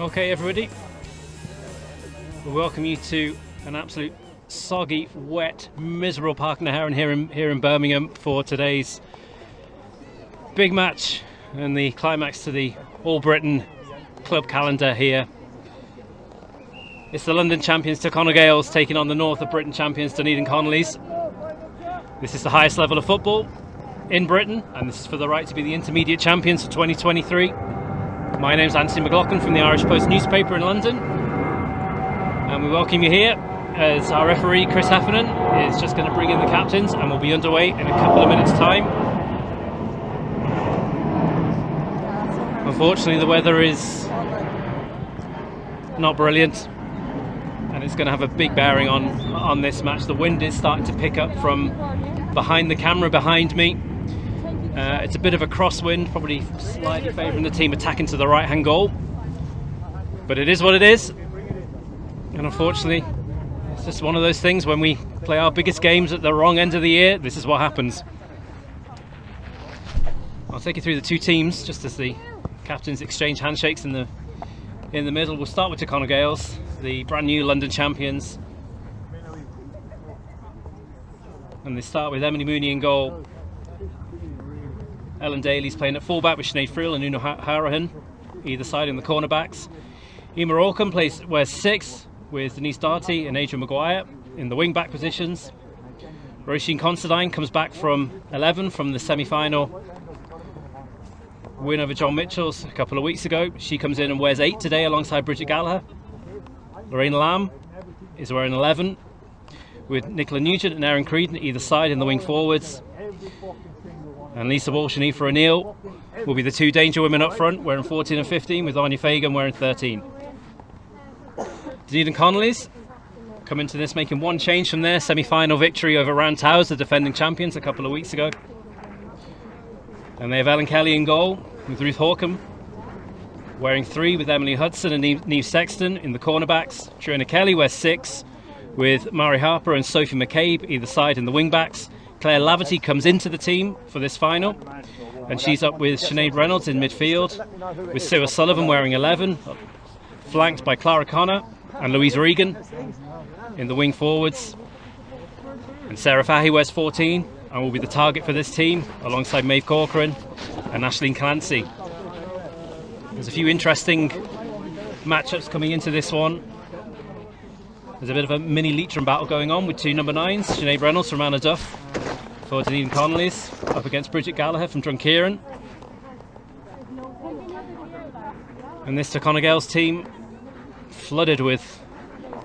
Okay, everybody, we welcome you to an absolute soggy, wet, miserable Park na Heron here in Birmingham for today's big match and the climax to the All Britain club calendar here. It's the London champions Connollys Gaels taking on the North of Britain champions Dunedin Connollys. This is the highest level of football in Britain, and this is for the right to be the intermediate champions for 2023. My name's Anthony McLaughlin from the Irish Post newspaper in London, and we welcome you here as our referee Chris Heffernan is just going to bring in the captains, and we'll be underway in a couple of minutes' time. Unfortunately, the weather is not brilliant, and it's going to have a big bearing on this match. The wind is starting to pick up from behind the camera behind me. It's a bit of a crosswind, probably slightly favouring the team attacking to the right-hand goal. But it is what it is. And unfortunately, it's just one of those things when we play our biggest games at the wrong end of the year, this is what happens. I'll take you through the two teams, just as the captains exchange handshakes in the middle. We'll start with Connollys Gaels, the brand new London champions. And they start with Emily Mooney in goal. Ellen Daly's playing at fullback with Sinead Friel and Una Harahan either side in the cornerbacks. Emma Orcombe wears 6 with Denise Darty and Adrian Maguire in the wing-back positions. Roisin Considine comes back from 11 from the semi-final win over John Mitchell's a couple of weeks ago. She comes in and wears 8 today alongside Bridget Gallagher. Lorraine Lamb is wearing 11 with Nicola Nugent and Erin Creedon either side in the wing forwards. And Lisa Walsh and Aoife O'Neill will be the two danger women up front, wearing 14 and 15, with Anya Fagan wearing 13. Dunedin Connollys come into this making one change from their semi-final victory over Round Towers, the defending champions, a couple of weeks ago. And they have Ellen Kelly in goal, with Ruth Hawcombe wearing 3, with Emily Hudson and Niamh Sexton in the cornerbacks. Triona Kelly wears 6, with Mari Harper and Sophie McCabe either side in the wing-backs. Claire Laverty comes into the team for this final, and she's up with Sinead Reynolds in midfield, with Sue Sullivan wearing 11, flanked by Clara Connor and Louise Regan in the wing forwards. And Sarah Fahy wears 14 and will be the target for this team, alongside Maeve Corcoran and Aisling Clancy. There's a few interesting matchups coming into this one. There's a bit of a mini Leitrim battle going on with two number 9s, Sinead Reynolds from Anna Duff for Dunedin Connollys, up against Bridget Gallagher from Drunkieran. And this Connollys Gaels team, flooded with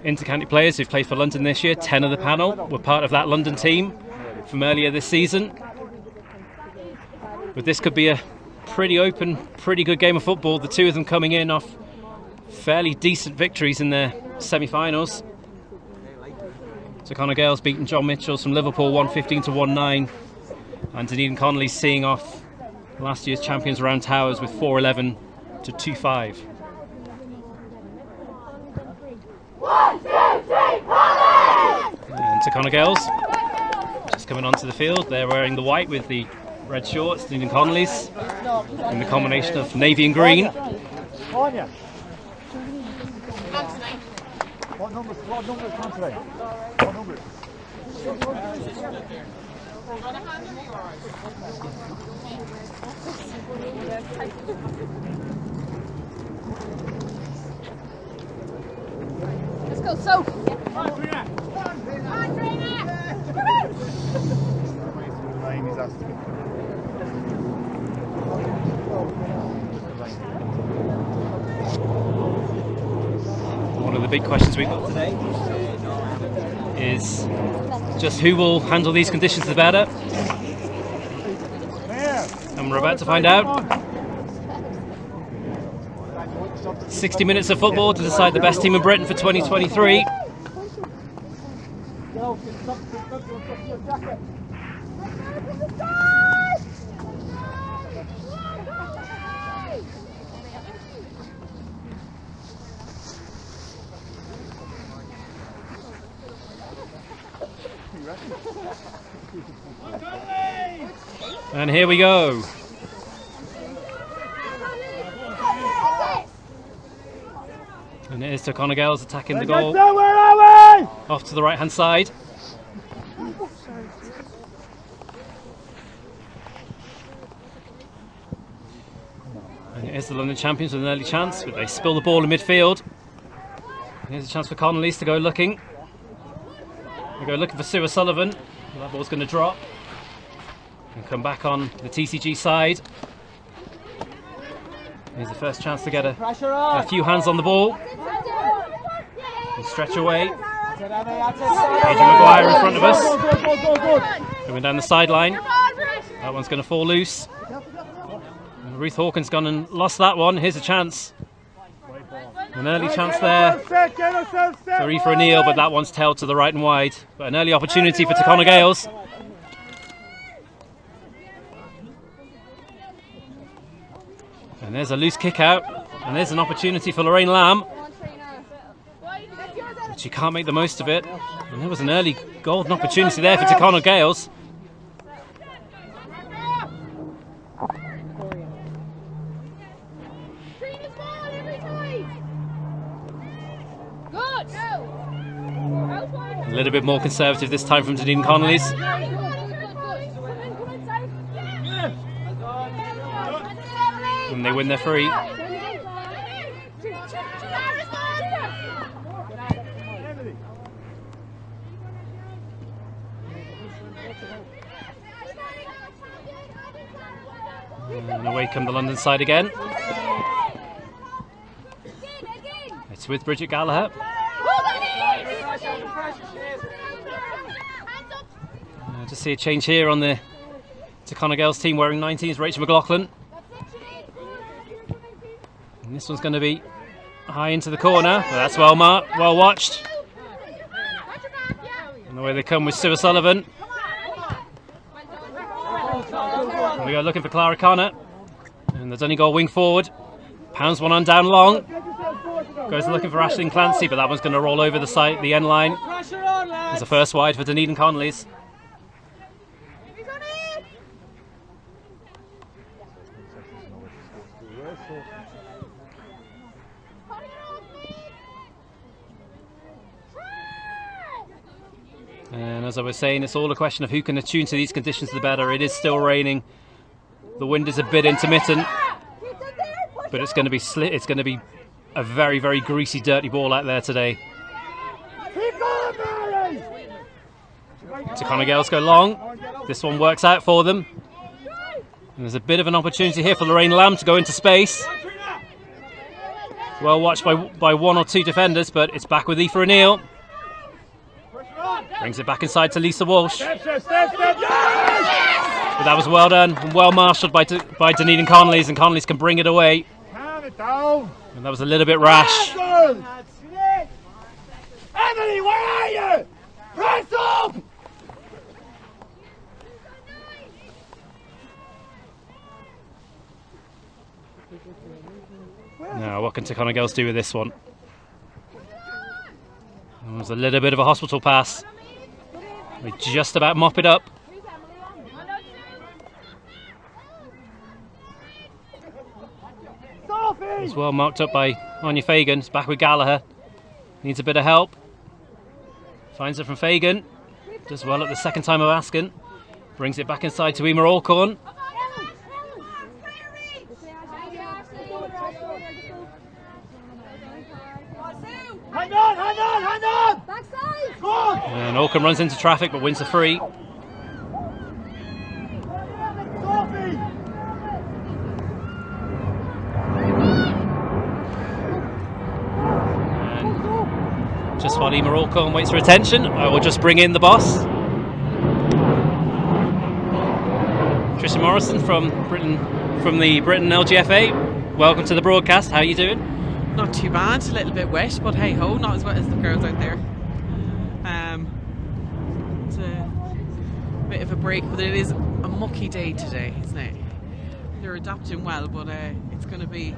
inter-county players who've played for London this year. 10 of the panel were part of that London team from earlier this season. But this could be a pretty open, pretty good game of football. The two of them coming in off fairly decent victories in their semi-finals. Connollys Gaels beating John Mitchell's from Liverpool 115 to 1-9, and Dunedin Connollys seeing off last year's champions Round Towers with 411 to 2-5. 1, 2, 3, Connollys! And Connollys Gaels just coming onto the field. They're wearing the white with the red shorts. Dunedin Connollys in the combination of navy and green. What number is Considine? What number? Let's go, Soph! One of the big questions we've got today is just who will handle these conditions the better, and we're about to find out. 60 minutes of football to decide the best team in Britain for 2023. And here we go. And it is to Gaels attacking the Where goal. are we? Off to the right hand side. And it is the London champions with an early chance, but they spill the ball in midfield. Here's a chance for Connollys to go looking. They go looking for Sue O'Sullivan. That ball's going to drop and come back on the TCG side. Here's the first chance to get a few hands on the ball. And stretch away. Adrian Maguire in front of us. Coming down the sideline. That one's going to fall loose. And Ruth Hawkins gone and lost that one. Here's a chance. An early chance there for Aoife O'Neill, but that one's tailed to the right and wide. But an early opportunity for Gaels. And there's a loose kick out, and there's an opportunity for Lorraine Lamb. But she can't make the most of it. And there was an early golden opportunity there for Gaels. A little bit more conservative this time from Dunedin Connollys. And they win their free. And away come the London side again. It's with Bridget Gallagher. Just see a change here on the Gaels team wearing 19s, Rachel McLaughlin. And this one's going to be high into the corner, but that's well marked, well watched. And away they come with Sue O'Sullivan. And we go looking for Clara Connor. And the Donegal wing forward. Pounds one on down long. Goes looking for Aisling Clancy, but that one's going to roll over the end line. There's a first wide for Dunedin Connollys. And as I was saying, it's all a question of who can attune to these conditions the better. It is still raining. The wind is a bit intermittent, but it's going to be it's going to be a very, very greasy, dirty ball out there today. Gaels go long. This one works out for them. And there's a bit of an opportunity here for Lorraine Lamb to go into space. Well watched by one or two defenders, but it's back with Aoife O'Neill. Brings it back inside to Lisa Walsh. But that was well done and well marshalled by Dunedin Connollys, and Connollys can bring it away. And that was a little bit rash. Emily, where are you? Press up! Now, what can Gaels do with this one? It was a little bit of a hospital pass. They just about mop it up. It was well marked up by Anya Fagan. It's back with Gallagher. Needs a bit of help. Finds it from Fagan. Does well at the second time of asking. Brings it back inside to Emer Alcorn. Hang on! Backside! And Alcorn runs into traffic but wins the free. And just while Emer Alcorn waits for attention, I will just bring in the boss. Tricia Morrison from the Britain LGFA. Welcome to the broadcast. How are you doing? Not too bad, a little bit wet, but hey ho, not as wet as the girls out there. It's a bit of a break, but it is a mucky day today, isn't it? They're adapting well, but it's going to be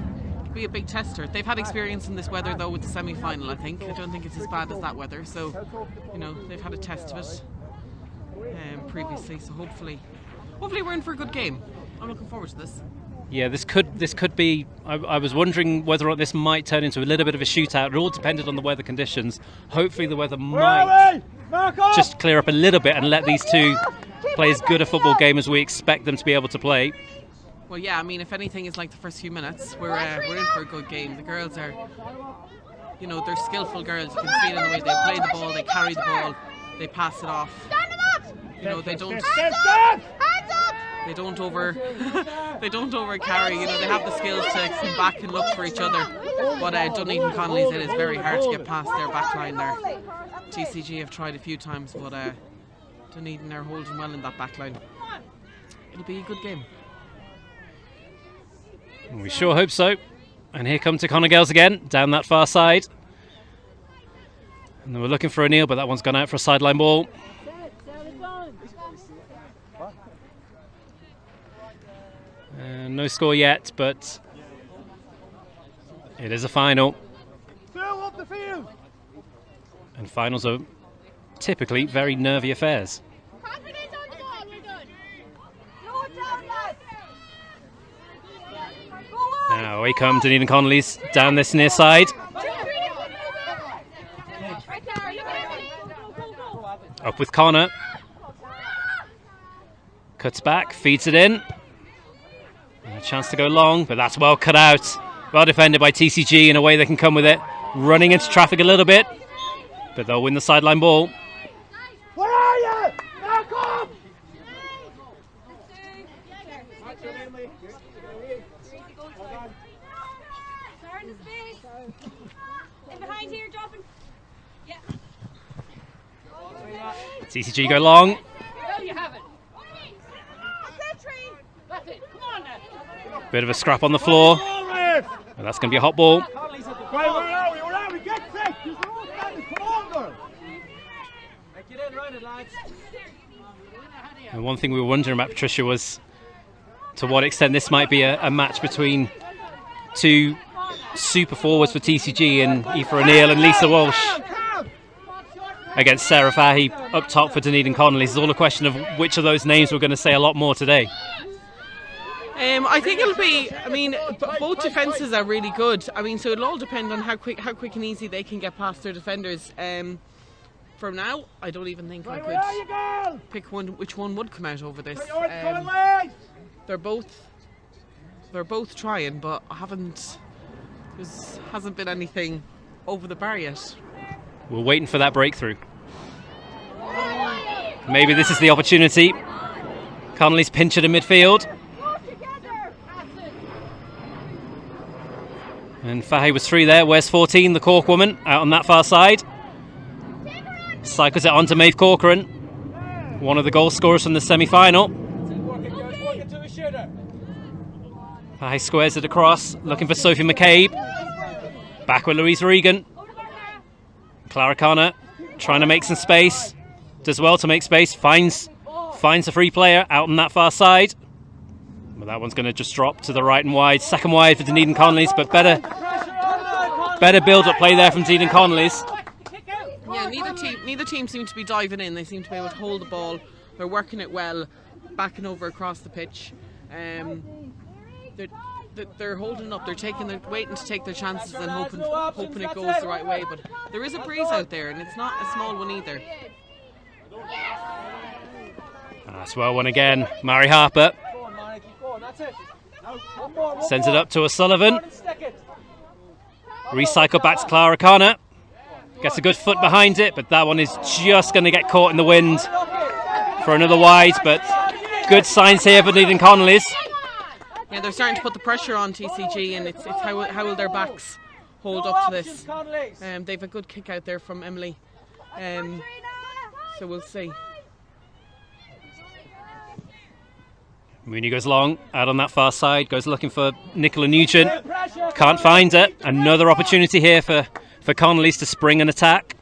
a big tester. They've had experience in this weather though with the semi-final, I think. I don't think it's as bad as that weather, so you know they've had a test of it previously. So hopefully we're in for a good game. I'm looking forward to this. Yeah, this could be. I was wondering whether or not this might turn into a little bit of a shootout. It all depended on the weather conditions. Hopefully, the weather might just clear up a little bit and let these two play as good a football game as we expect them to be able to play. Well, yeah, I mean, if anything is like the first few minutes, we're in for a good game. The girls are, they're skillful girls. You can see it in the way they play the ball, they carry the ball, they pass it off. They don't over carry. They have the skills to come back and look for each other. But Dunedin Connollys, it is very hard to get past their back line there. TCG have tried a few times, but Dunedin are holding well in that back line. It'll be a good game. We sure hope so. And here come Connollys again, down that far side. And they were looking for O'Neill, but that one's gone out for a sideline ball. No score yet, but it is a final. And finals are typically very nervy affairs. Now away come Dunedin Connollys down this near side. Up with Connor. Cuts back, feeds it in. And a chance to go long, but that's well cut out. Well defended by TCG in a way they can come with it. Running into traffic a little bit, but they'll win the sideline ball. Where are you? Back up! In behind here, dropping. Yeah. TCG go long. There you have it. That's it. Come on now. Bit of a scrap on the floor. But that's going to be a hot ball. Where are we? Get set! Come on, girl! Get in, run it, lads. And one thing we were wondering about, Patricia, was to what extent this might be a match between two super forwards for TCG and Aoife O'Neill and Lisa Walsh against Sarah Fahey up top for Dunedin Connollys. It's all a question of which of those names we're going to say a lot more today. I think it'll be. I mean, both defences are really good. I mean, so it'll all depend on how quick and easy they can get past their defenders. For now, I don't even think I could pick which one would come out over this. They're both trying, but hasn't been anything over the bar yet. We're waiting for that breakthrough. Maybe this is the opportunity. Connollys pinch it in midfield. And Fahey was through there. Where's 14, the Cork woman, out on that far side. Cycles it on to Maeve Corcoran, one of the goal scorers from the semi-final. Fahey squares it across, looking for Sophie McCabe. Back with Louise Regan. Clara Connor trying to make some space. Does well to make space. Finds a free player out on that far side. But that one's going to just drop to the right and wide. Second wide for Dunedin Connollys, but better build-up play there from Dunedin Connollys. Yeah, neither team seem to be diving in. They seem to be able to hold the ball. They're working it well, backing over across the pitch. They're holding up. They're waiting to take their chances and hoping it goes the right way. But there is a breeze out there, and it's not a small one either. That's well one again. Mary Harper sends it up to O'Sullivan. Recycle back to Clara Connor. Gets a good foot behind it, but that one is just going to get caught in the wind for another wide. But good signs here for Dunedin Connollys. Yeah, they're starting to put the pressure on TCG, and it's how will their backs hold up to this. They've a good kick out there from Emily. So we'll see. Mooney goes long, out on that far side, goes looking for Nicola Nugent. Can't find it. Another opportunity here for Connollys to spring an attack.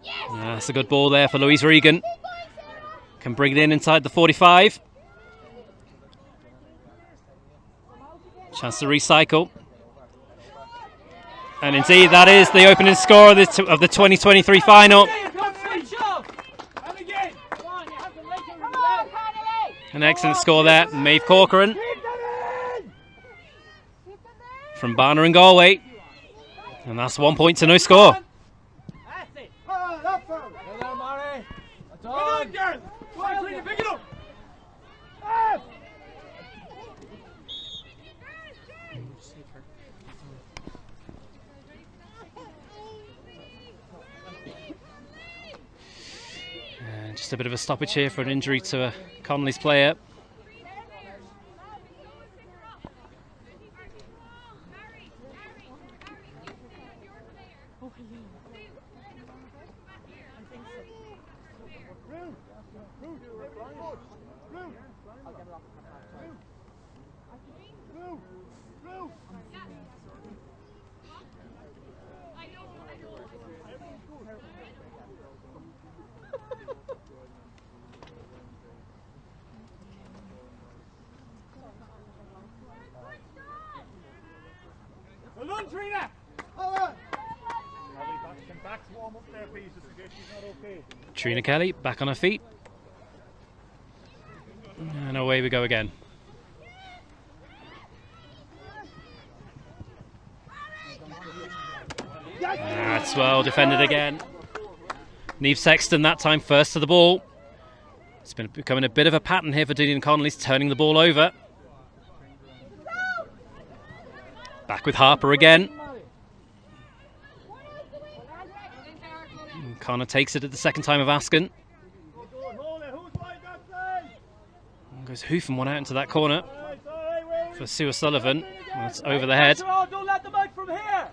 Yeah, that's a good ball there for Louise Regan. Can bring it in inside the 45. Chance to recycle. And indeed, that is the opening score of the 2023 final. An excellent score there, Maeve Corcoran from Barner and Galway. And that's 1 point to no score. Just a bit of a stoppage here for an injury to a Connollys player. Trina Kelly back on her feet. And away we go again. That's well defended again. Niamh Sexton that time first to the ball. It's been becoming a bit of a pattern here for Dunedin Connollys, turning the ball over. Back with Harper again. Connor takes it at the second time of asking. Goes hoof and one out into that corner for Sue O'Sullivan. That's over the head. Don't let them out from here.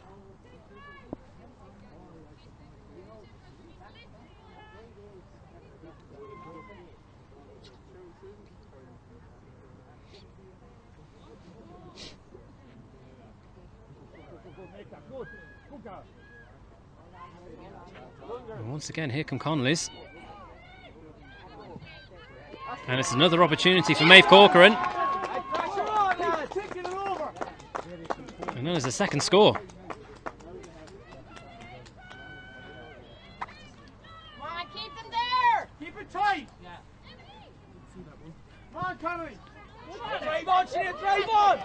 And once again, here come Connollys. And it's another opportunity for Maeve Corcoran. And there's a second score. Come on, keep them there. Keep it tight. Come on, Connollys. Drive on, Sinead, drive on.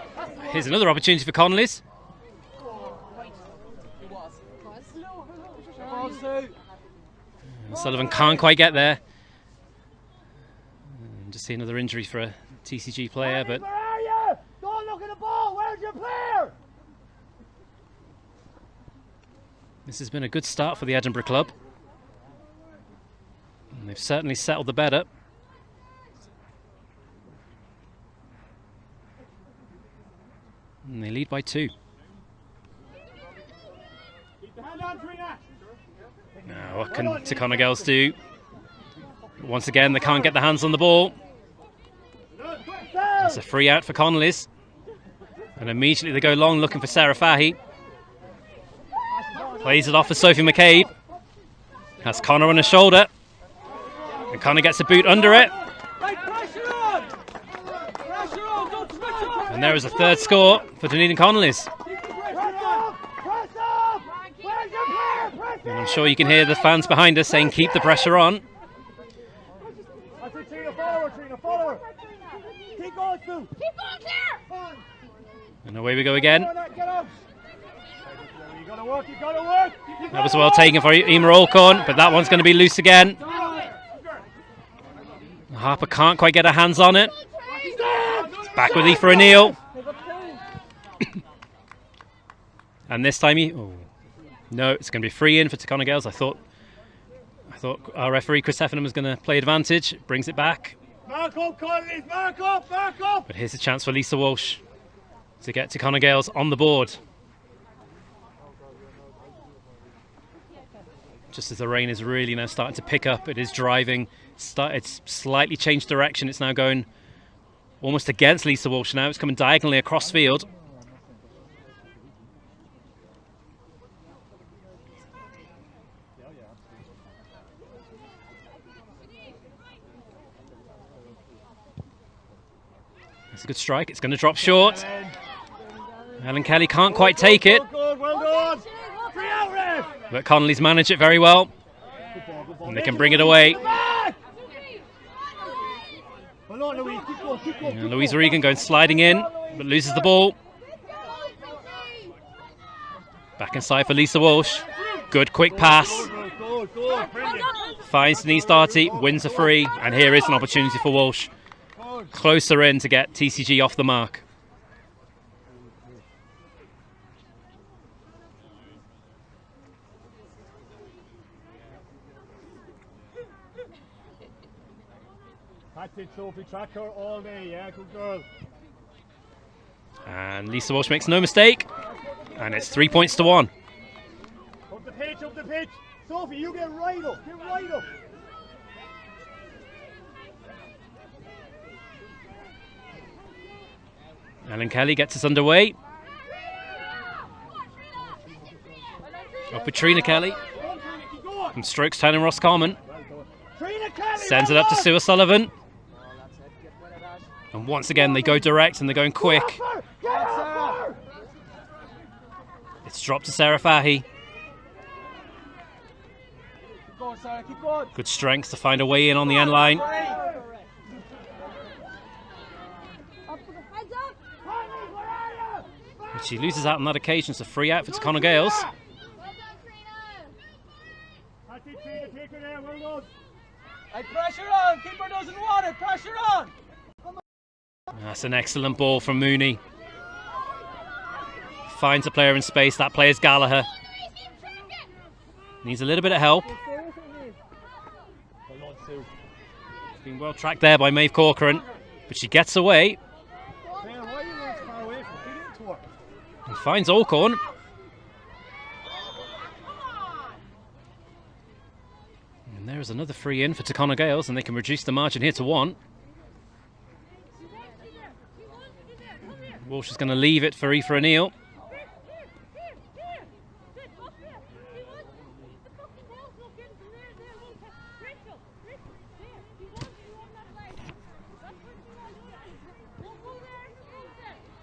Here's another opportunity for Connollys. Sullivan can't quite get there. And just see another injury for a TCG player, but where are you? Don't look at the ball. Where's your player? this has been a good start for the Edinburgh club. And they've certainly settled the bed up. And they lead by 2. Keep the hand on, Trina. Now, what can Tacona Gaels do? Once again, they can't get their hands on the ball. It's a free out for Connollys. And immediately they go long looking for Sarah Fahey. Plays it off for Sophie McCabe. Has Connor on her shoulder. And Connor gets a boot under it. And there is a third score for Dunedin Connollys. And I'm sure you can hear the fans behind us saying keep the pressure on. And away we go again. That was well taken for Emer Alcorn, but that one's going to be loose again. Harper can't quite get her hands on it. Back with Aoife O'Neill. And this time no, it's going to be free in for Tacona Gaels. I thought our referee Chris Heffernan was going to play advantage. Brings it back. Mark up, Connollys, mark up, mark up. But here's a chance for Lisa Walsh to get Tacona Gaels on the board. Just as the rain is really now starting to pick up, it is driving. It's slightly changed direction. It's now going almost against Lisa Walsh now. It's coming diagonally across field. It's a good strike. It's going to drop short. Ellen Kelly can't quite take it. Well done. But Connollys manage it very well. And they can bring it away. And Louise Regan going sliding in, but loses the ball. Back inside for Lisa Walsh. Good quick pass. Finds Denise Darty, wins a free, and here is an opportunity for Walsh. Closer in to get TCG off the mark. That's it, Sophie. Track her all day, yeah, good girl. And Lisa Walsh makes no mistake, and it's 3 points to 1. Up the pitch, up the pitch. Sophie, you get right up, get right up. Ellen Kelly gets us underway. Up with Trina Kelly. From Strokes Town and Roscommon. Sends it up to Sue O'Sullivan. And once again they go direct and they're going quick. It's dropped to Sarah Fahy. Good strength to find a way in on the end line. But she loses out on that occasion. It's a free out for Connoll Gaels. Pressure on, keeper doesn't want it, pressure on. That's an excellent ball from Mooney. Finds a player in space, that player's Gallagher. Needs a little bit of help. It's been well tracked there by Maeve Corcoran, but she gets away. And finds Alcorn. And there is another free in for Connoll Gaels, and they can reduce the margin here to 1. Walsh is going to leave it for Aoife O'Neill.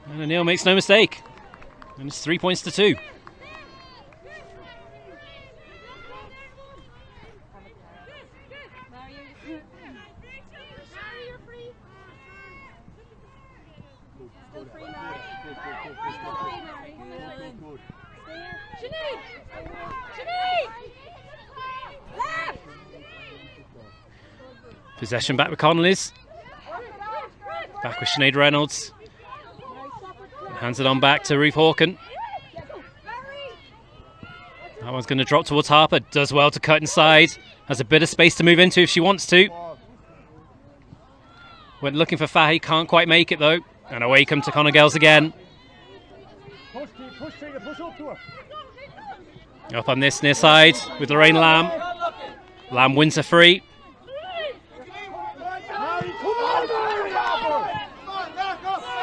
And O'Neill makes no mistake. And it's 3 points to 2. Possession back with Connollys. Back with Sinead Reynolds. Hands it on back to Ruth Hawken. That one's going to drop towards Harper. Does well to cut inside. Has a bit of space to move into if she wants to. Went looking for Fahy. Can't quite make it though. And away come to Connoll Gaels again. Up on this near side with Lorraine Lamb. Lamb wins a free.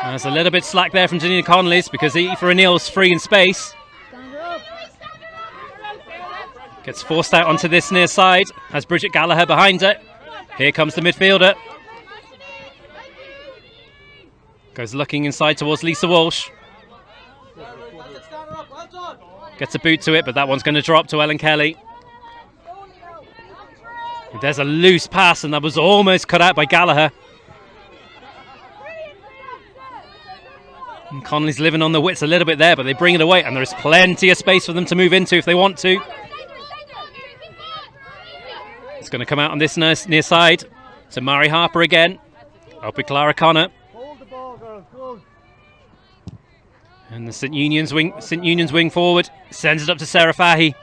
There's a little bit slack there from Janina Connollys because Aoife O'Neill's free in space. Gets forced out onto this near side. Has Bridget Gallagher behind it. Here comes the midfielder. Goes looking inside towards Lisa Walsh. Gets a boot to it, but that one's going to drop to Ellen Kelly. There's a loose pass, and that was almost cut out by Gallagher. And Connollys living on the wits a little bit there, but they bring it away, and there is plenty of space for them to move into if they want to. It's going to come out on this near side to Mary Harper again. Up with Clara Connor. And the St Union's wing forward sends it up to Sarah Fahy.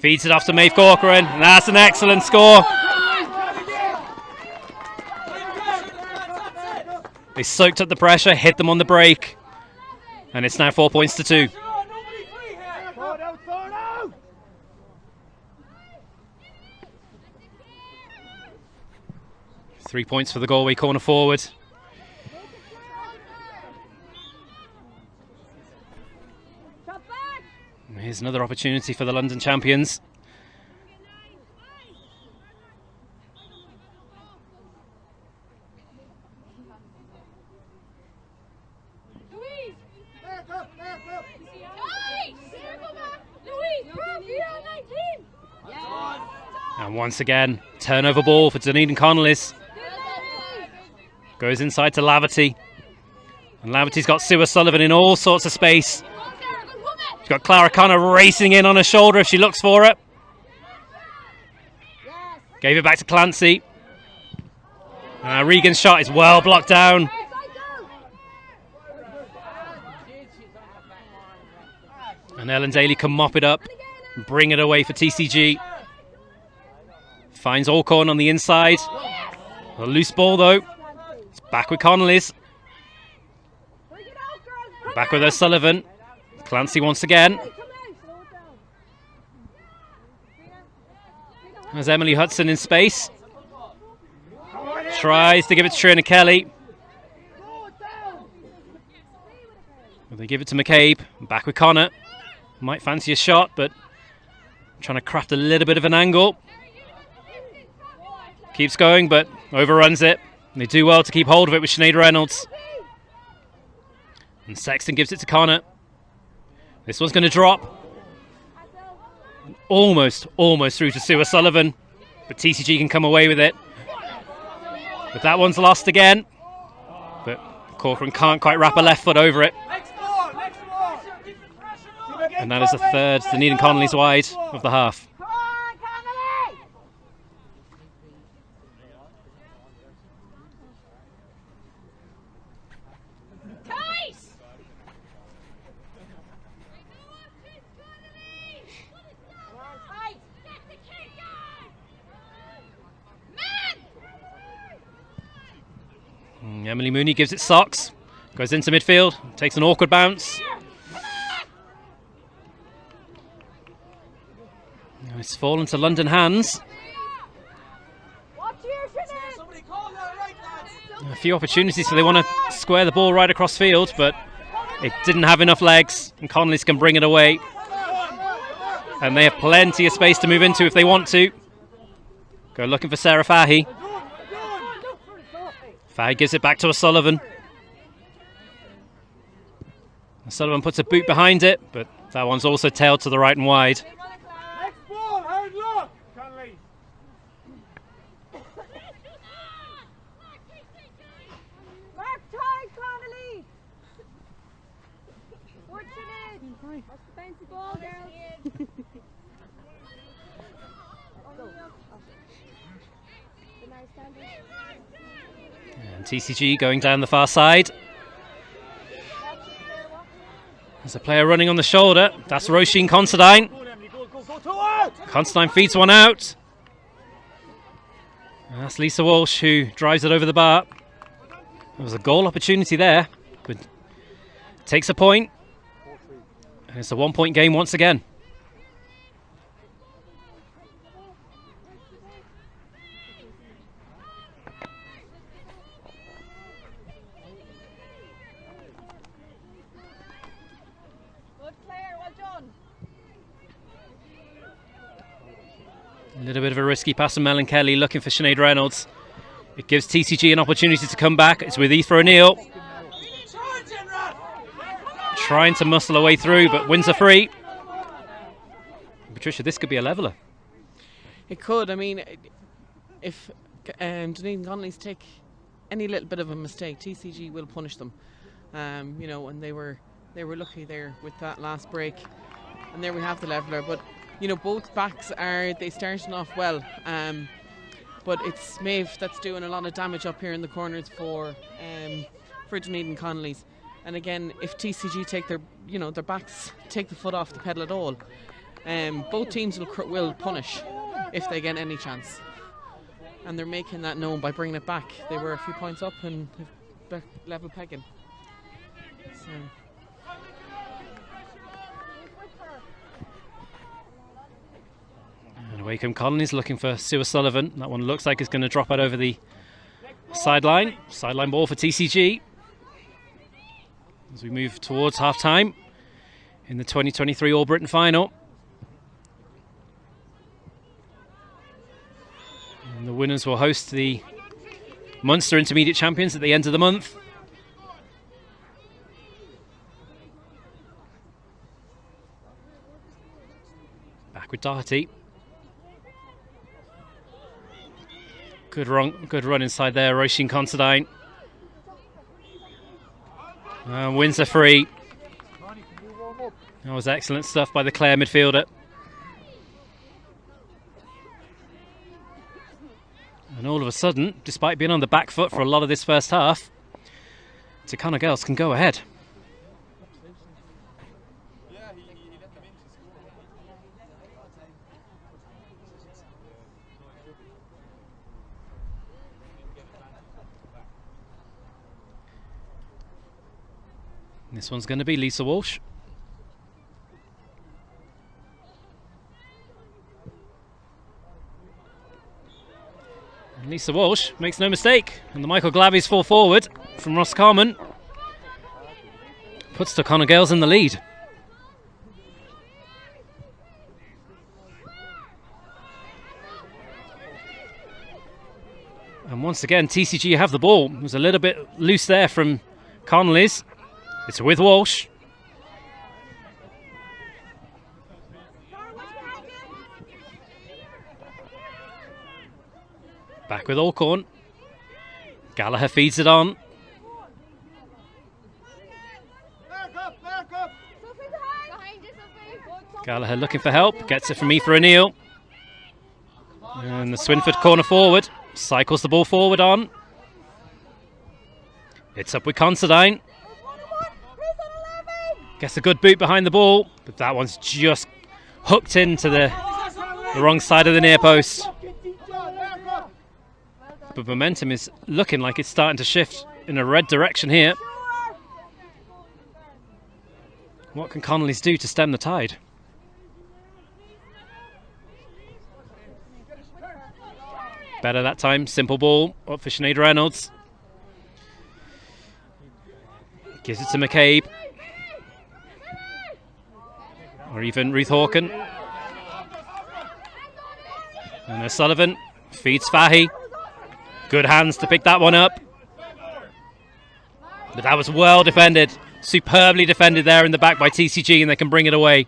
Feeds it off to Maeve Corcoran, and that's an excellent score. They soaked up the pressure, hit them on the break, and it's now 4 points to 2. Three points for the Galway corner forward. And here's another opportunity for the London champions. once again, turnover ball for Dunedin Connollys. Goes inside to Laverty. And Laverty's got Sue O'Sullivan in all sorts of space. She's got Clara Connor racing in on her shoulder if she looks for it. Gave it back to Clancy. Regan's shot is well blocked down. And Ellen Daly can mop it up and bring it away for TCG. Finds Alcorn on the inside. A loose ball though. It's back with Connollys. Back with O'Sullivan. Clancy once again. There's Emily Hudson in space. Tries to give it to Trina Kelly. Well, they give it to McCabe. Back with Connor. Might fancy a shot, but trying to craft a little bit of an angle. Keeps going, but overruns it. And they do well to keep hold of it with Sinead Reynolds. And Sexton gives it to Connor. This one's going to drop. Almost through to Sue O'Sullivan. But TCG can come away with it. But that one's lost again. But Corcoran can't quite wrap a left foot over it. And that is the third Dunedin Connollys wide of the half. Emily Mooney gives it socks, goes into midfield, takes an awkward bounce. Now it's fallen to London hands. A few opportunities, so they want to square the ball right across field, but it didn't have enough legs, and Connollys can bring it away. And they have plenty of space to move into if they want to. Go looking for Sarah Fahy. Fahy gives it back to O'Sullivan. O'Sullivan puts a boot behind it, but that one's also tailed to the right and wide. Next ball, hard look, Connollys. Mark tight, Connollys. Fortunate. That's the fancy ball, girls. And TCG going down the far side. There's a player running on the shoulder. That's Roisin Considine. Considine feeds one out. And that's Lisa Walsh who drives it over the bar. There was a goal opportunity there, but takes a point. And it's a 1 point game once again. A little bit of a risky pass from Ellen Kelly looking for Sinead Reynolds. It gives TCG an opportunity to come back. It's with Aoife O'Neill. Trying to muscle her way through, but wins a free. Patricia, this could be a leveller. It could. I mean, if Dunedin Connollys take any little bit of a mistake, TCG will punish them. You know, and they were lucky there with that last break. And there we have the leveller. But you know, both backs they starting off well, but it's Maeve that's doing a lot of damage up here in the corners for Dunedin Connollys. And again, if TCG take their backs take the foot off the pedal at all, both teams will punish if they get any chance. And they're making that known by bringing it back. They were a few points up and level pegging. So. And away come Connollys looking for Sue O'Sullivan. That one looks like it's going to drop out over the sideline. Sideline ball for TCG. As we move towards half-time in the 2023 All-Britain Final. And the winners will host the Munster Intermediate Champions at the end of the month. Back with Doherty. Good run inside there, Roisin Considine. Wins the free. That was excellent stuff by the Clare midfielder. And all of a sudden, despite being on the back foot for a lot of this first half, Connollys Gaels can go ahead. This one's going to be Lisa Walsh. And Lisa Walsh makes no mistake, and the Michael Glavies fall forward from Roscommon puts the Connollys Gaels in the lead. And once again, TCG have the ball. It was a little bit loose there from Connollys. It's with Walsh. Back with Alcorn. Gallagher feeds it on. Gallagher looking for help. Gets it from Aoife O'Neill. And the Swinford corner forward. Cycles the ball forward on. It's up with Considine. Gets a good boot behind the ball, but that one's just hooked into the wrong side of the near post. But momentum is looking like it's starting to shift in a red direction here. What can Connollys do to stem the tide? Better that time, simple ball up for Sinead Reynolds. Gives it to McCabe. Or even Ruth Hawken. And O'Sullivan feeds Fahy. Good hands to pick that one up. But that was well defended. Superbly defended there in the back by TCG, and they can bring it away.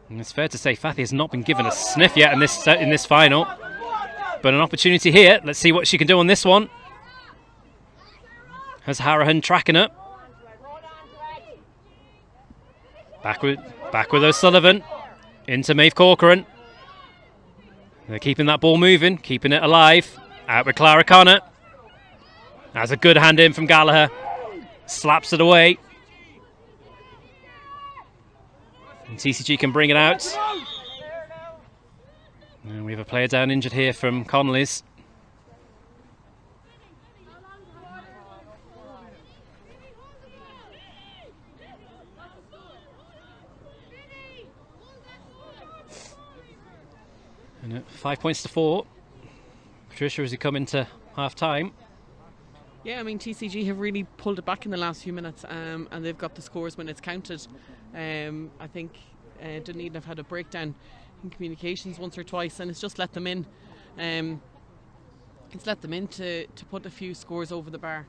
And it's fair to say Fahy has not been given a sniff yet in this final. But an opportunity here. Let's see what she can do on this one. Has Harahan tracking it. Back with O'Sullivan. Into Maeve Corcoran. They're keeping that ball moving, keeping it alive. Out with Clara Connor. That's a good hand in from Gallagher. Slaps it away. And TCG can bring it out. And we have a player down injured here from Connollys. And at 5 points to 4, Patricia, as you come into half time. Yeah, I mean, TCG have really pulled it back in the last few minutes, and they've got the scores when it's counted. I think Dunedin have had a breakdown in communications once or twice, and it's just let them in. It's let them in to put a few scores over the bar.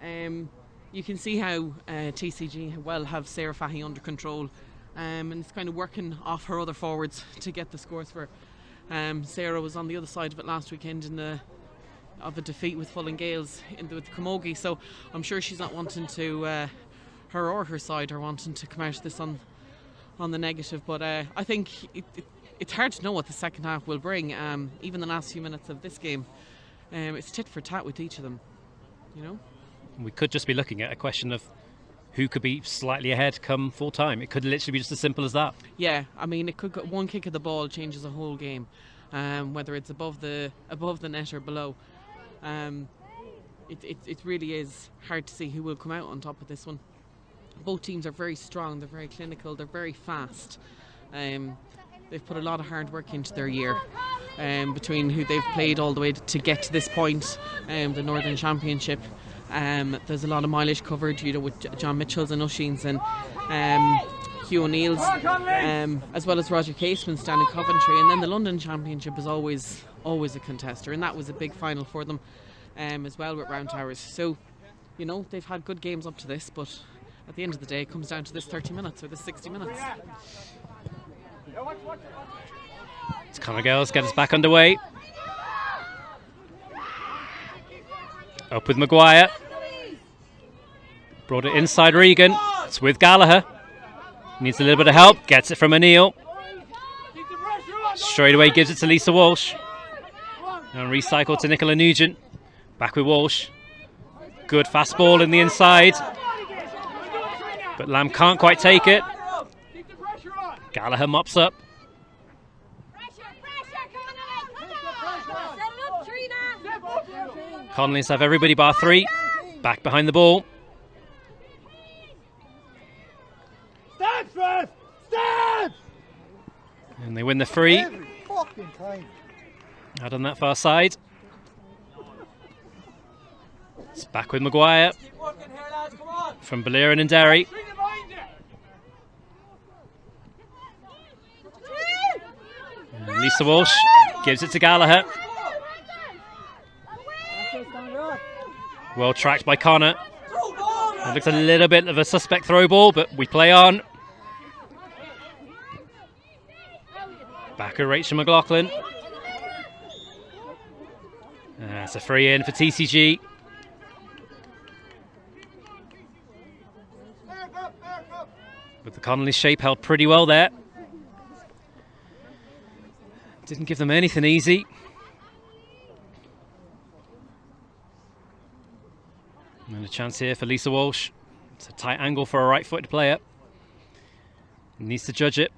You can see how TCG well have Sarah Fahy under control, and it's kind of working off her other forwards to get the scores for. Sarah was on the other side of it last weekend of a defeat with Fulham Gaels with Camogie, so I'm sure she's not wanting to, her or her side are wanting to come out of this on the negative. But I think it's hard to know what the second half will bring. Even the last few minutes of this game, it's tit for tat with each of them. You know, we could just be looking at a question of who could be slightly ahead come full time. It could literally be just as simple as that. Yeah, I mean, it could go, one kick of the ball changes a whole game, whether it's above the net or below. It really is hard to see who will come out on top of this one. Both teams are very strong, they're very clinical, they're very fast. They've put a lot of hard work into their year, between who they've played all the way to get to this point, the Northern Championship. There's a lot of mileage covered, with John Mitchell's and Usheen's and Hugh O'Neill's, as well as Roger Caseman's down in Coventry. And then the London Championship is always a contester, and that was a big final for them as well with Round Towers. So, they've had good games up to this, but at the end of the day, it comes down to this 30 minutes or this 60 minutes. Gaels get us back underway. Up with Maguire. Brought it inside Regan. It's with Gallagher. Needs a little bit of help. Gets it from O'Neill. Straight away gives it to Lisa Walsh. And recycled to Nicola Nugent. Back with Walsh. Good fast ball in the inside. But Lamb can't quite take it. Gallagher mops up. Connollys have everybody bar 3. Back behind the ball. Stand, Trev! Stand! And they win the free. Every fucking time. Out on that far side. It's back with Maguire. From Ballirin and Derry. And Lisa Walsh gives it to Gallagher. Well tracked by Connor. It looks a little bit of a suspect throw ball, but we play on. Back at Rachel McLaughlin. That's a free in for TCG. But the Connollys shape held pretty well there. Didn't give them anything easy. And a chance here for Lisa Walsh. It's a tight angle for a right-footed player. Needs to judge it.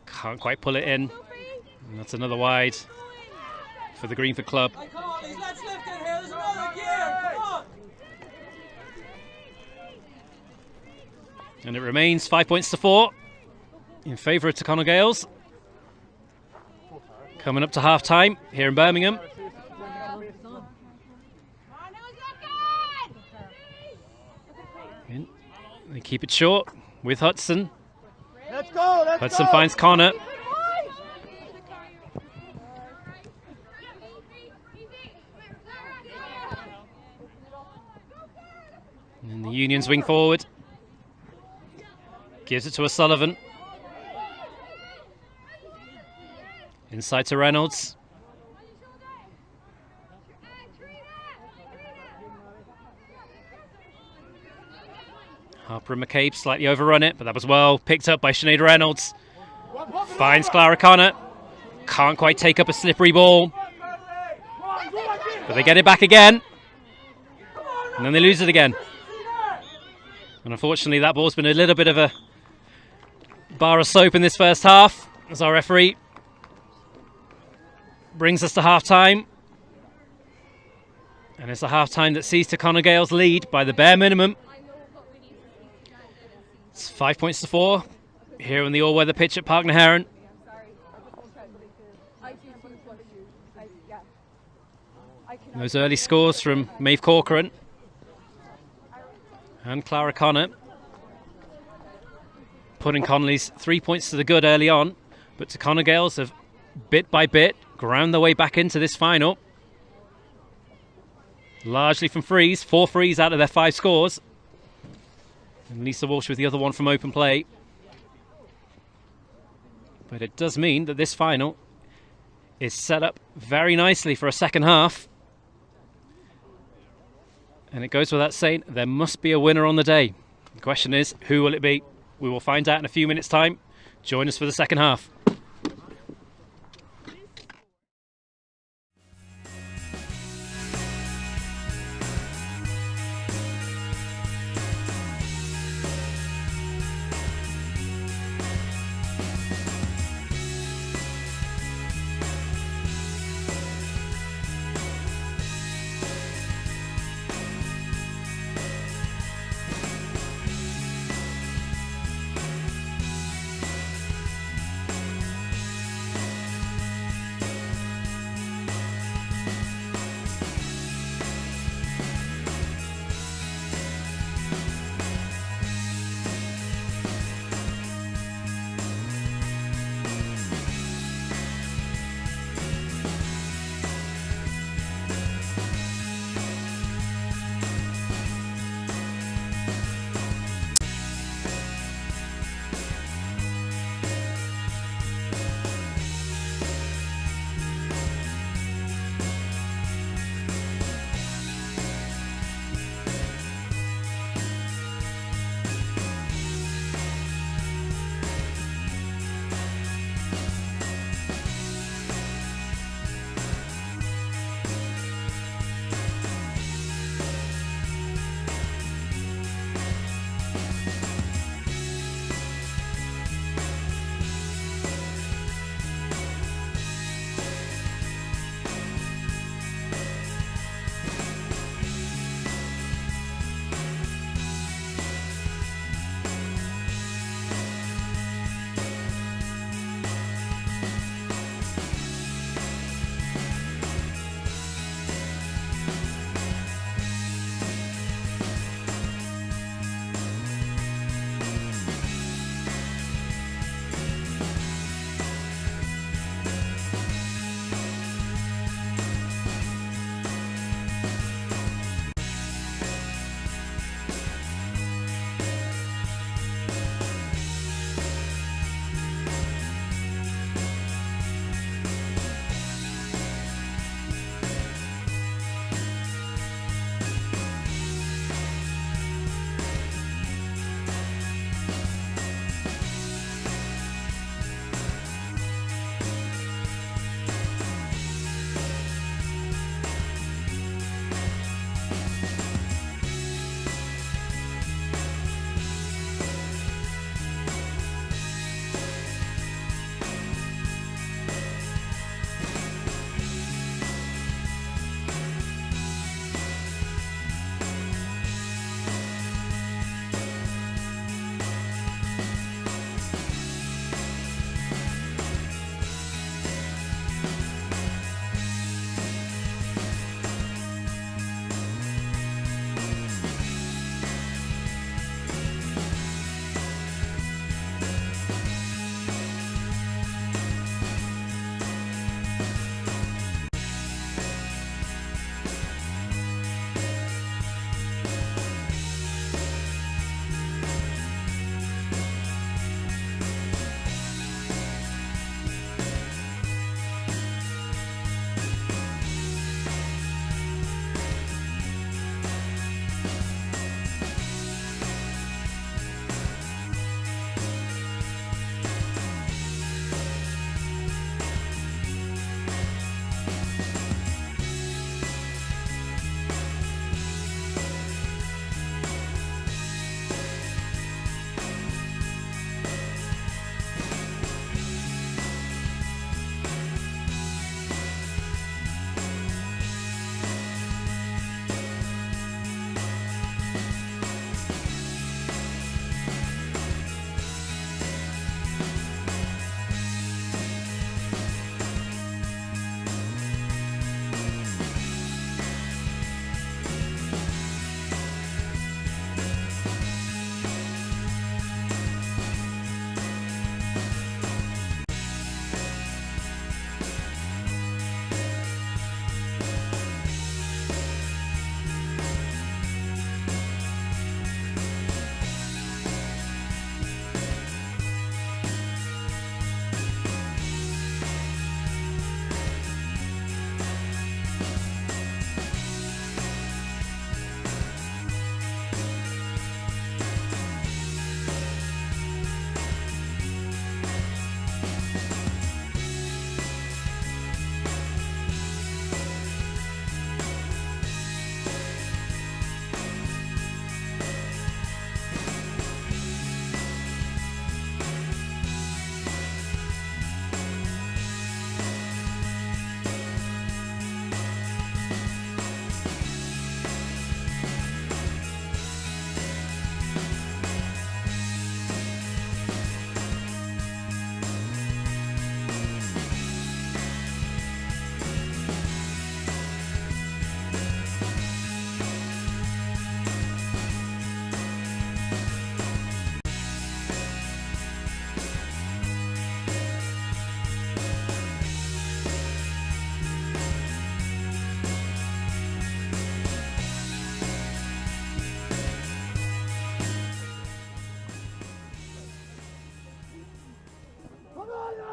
Can't quite pull it in. And that's another wide for the Greenford club. And it remains 5 points to 4 in favour of Chonaill Gaels. Coming up to half-time here in Birmingham. And they keep it short with Hudson. Let's go, let's Hudson go. finds Connor. And the Unions wing forward. Gives it to O'Sullivan. Inside to Reynolds. Harper and McCabe slightly overrun it, but that was well picked up by Sinead Reynolds. Finds Clara Connor. Can't quite take up a slippery ball. But they get it back again. And then they lose it again. And unfortunately that ball's been a little bit of a bar of soap in this first half, as our referee brings us to half-time. And it's a half-time that sees Chonaill Gaels lead by the bare minimum. It's 5 points to 4 here on the all-weather pitch at Park na Heron. Those early scores from Maeve Corcoran and Clara Connor, putting Connollys 3 points to the good early on, but Chonaill Gaels have bit by bit ground their way back into this final. Largely from frees, 4 frees out of their 5 scores. And Lisa Walsh with the other one from open play. But it does mean that this final is set up very nicely for a second half. And it goes without saying, there must be a winner on the day. The question is, who will it be? We will find out in a few minutes' time. Join us for the second half.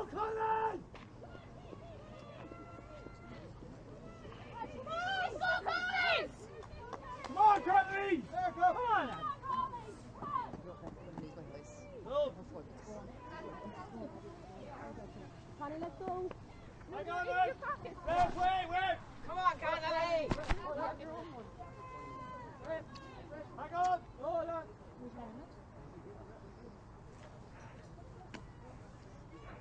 on, Connollys! Come on, Connollys! Come on! Connie, let's go. Hang on, wait! Wait! Come on, Connollys! Hang on! Hold on!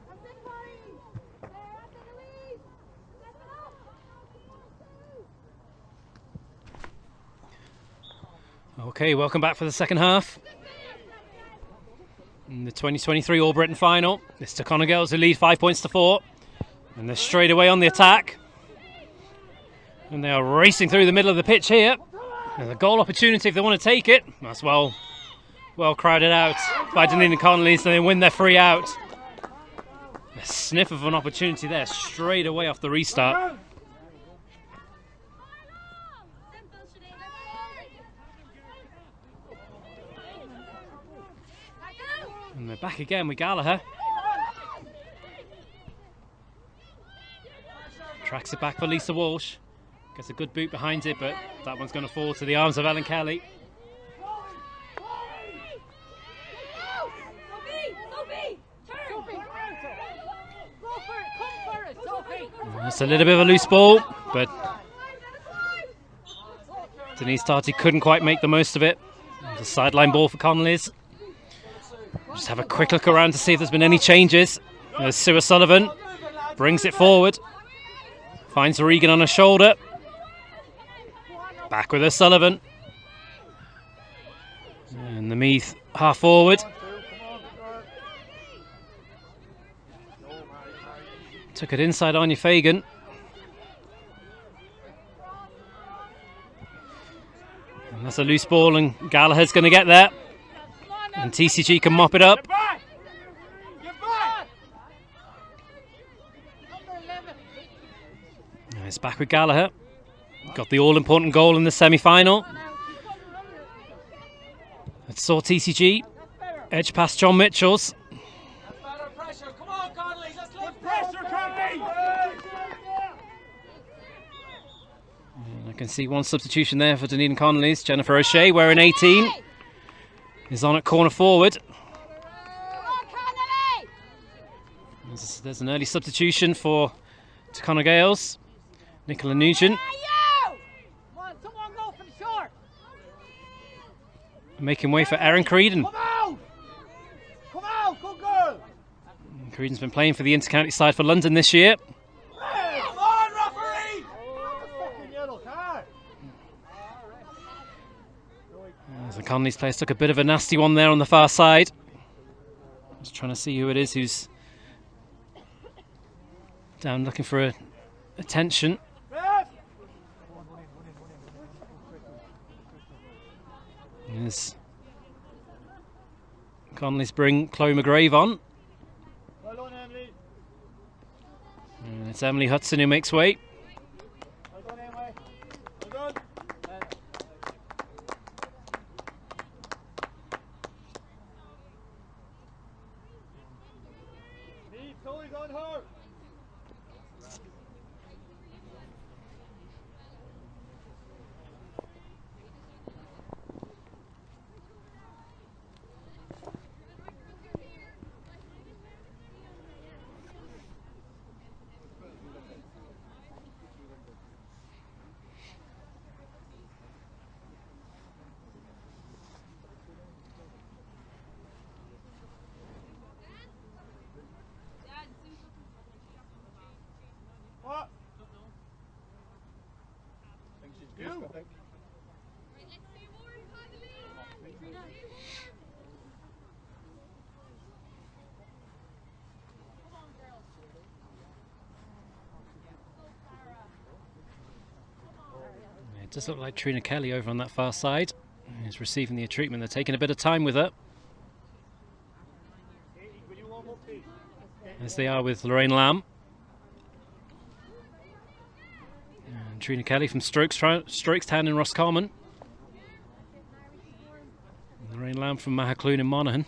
That's it, Connie. There, that's it, Louise. Step it up. Okay, welcome back for the second half. In the 2023 All Britain final, it's the Connollys Gaels who lead 5 points to 4. And they're straight away on the attack. And they are racing through the middle of the pitch here. There's a goal opportunity if they want to take it. That's well crowded out by Dunedin and Connollys, so they win their free out. A sniff of an opportunity there straight away off the restart. And they're back again with Gallagher. Tracks it back for Lisa Walsh. Gets a good boot behind it, but that one's going to fall to the arms of Ellen Kelly. That's a little bit of a loose ball, but Denise Tarty couldn't quite make the most of it. It's a sideline ball for Connollys. Just have a quick look around to see if there's been any changes. There's Sue O'Sullivan, brings it forward, finds Regan on her shoulder. Back with O'Sullivan. And the Meath half forward. Took it inside Anya Fagan. And that's a loose ball, and Gallagher's going to get there. And TCG can mop it up. And it's back with Gallagher. Got the all-important goal in the semi-final. It saw TCG edge past John Mitchell's. And I can see one substitution there for Dunedin Connollys. Jennifer O'Shea, wearing 18, is on at corner forward. There's an early substitution for Connollys Gaels. Nicola Nugent. Making way for Erin Creedon. Come out, good girl! Creedon's been playing for the inter-county side for London this year. Hey, come on, referee! Fucking yellow card. The Connollys players took a bit of a nasty one there on the far side. Just trying to see who it is who's down looking for attention. As Connollys bring Chloe McGrave on. Well done, Emily. And it's Emily Hudson who makes way. Well done, Emily. Well done. Leave toys on her. What? I think she's good, I think. It does look like Trina Kelly over on that far side is receiving the treatment. They're taking a bit of time with her, as they are with Lorraine Lamb. And Trina Kelly from Strokestown in Roscommon. Lorraine Lamb from Mahacloon in Monaghan.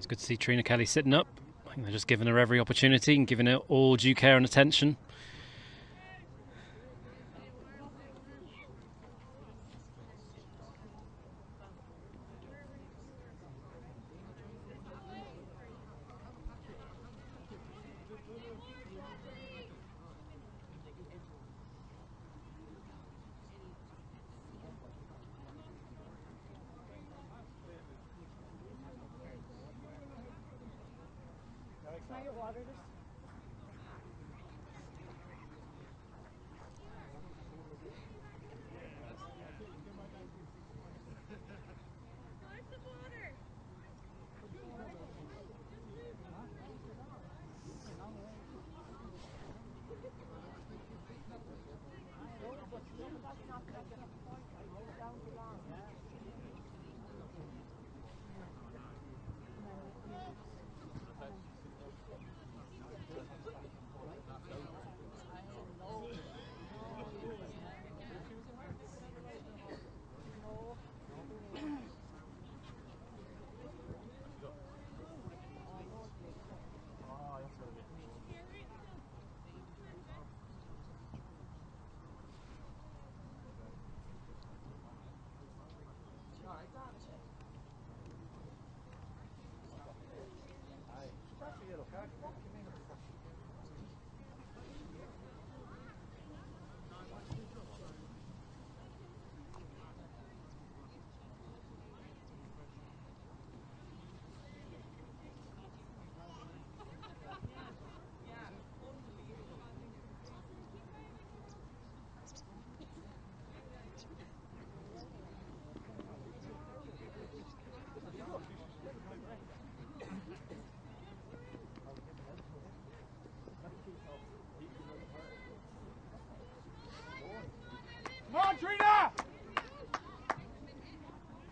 It's good to see Trina Kelly sitting up. I think they're just giving her every opportunity and giving her all due care and attention.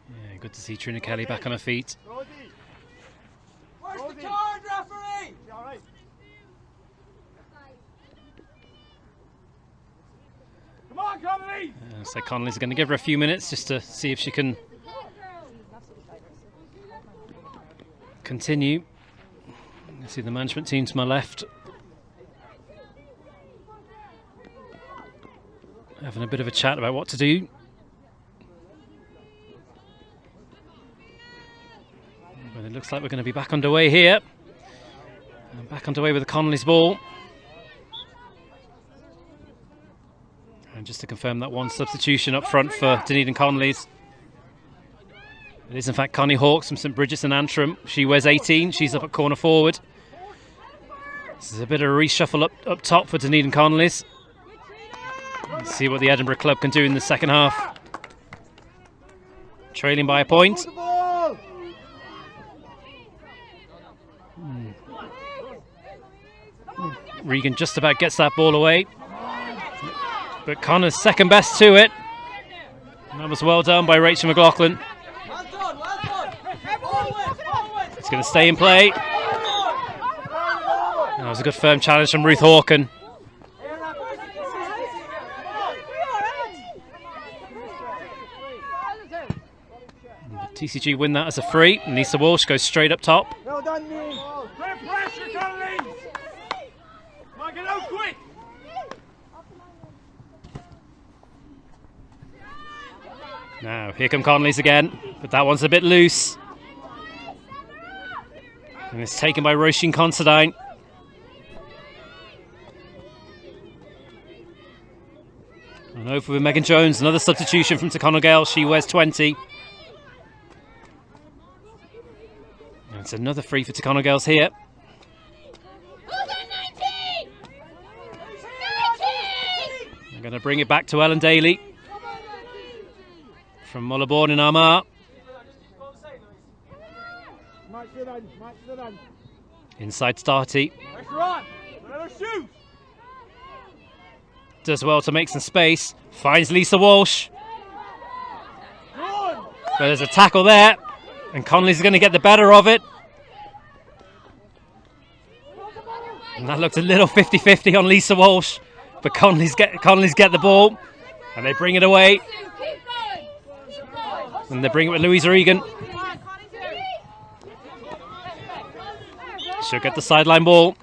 Yeah, good to see Trina Kelly back on her feet. Where's the card, referee? All right. Come on, Connollys! So Connollys are going to give her a few minutes just to see if she can continue. You see the management team to my left having a bit of a chat about what to do. But it looks like we're going to be back underway here. And back underway with the Connollys ball. And just to confirm that one substitution up front for Dunedin Connollys. It is in fact Connie Hawkes from St Bridget's and Antrim. She wears 18, she's up at corner forward. This is a bit of a reshuffle up top for Dunedin Connollys. Let's see what the Edinburgh club can do in the second half. Trailing by a point. Regan just about gets that ball away. But Connor's second best to it. And that was well done by Rachel McLaughlin. It's going to stay in play. That was a good firm challenge from Ruth Hawken. TCG win that as a free. And Lisa Walsh goes straight up top. Well done, Neil. Great pressure, Connollys. Come on, get out quick. Now, here come Connollys again. But that one's a bit loose. And it's taken by Roisin Considine. And over with Megan Jones, another substitution from Connoll Gaels. She wears 20. And it's another free for Connoll Gaels here. They're going to bring it back to Ellen Daly from Mullaborn in Armagh. Inside Starty. Does well to make some space. Finds Lisa Walsh. But there's a tackle there. And Connollys are going to get the better of it. And that looked a little 50-50 on Lisa Walsh. But Connollys get the ball. And they bring it away. And they bring it with Louisa Regan. She'll get the sideline ball.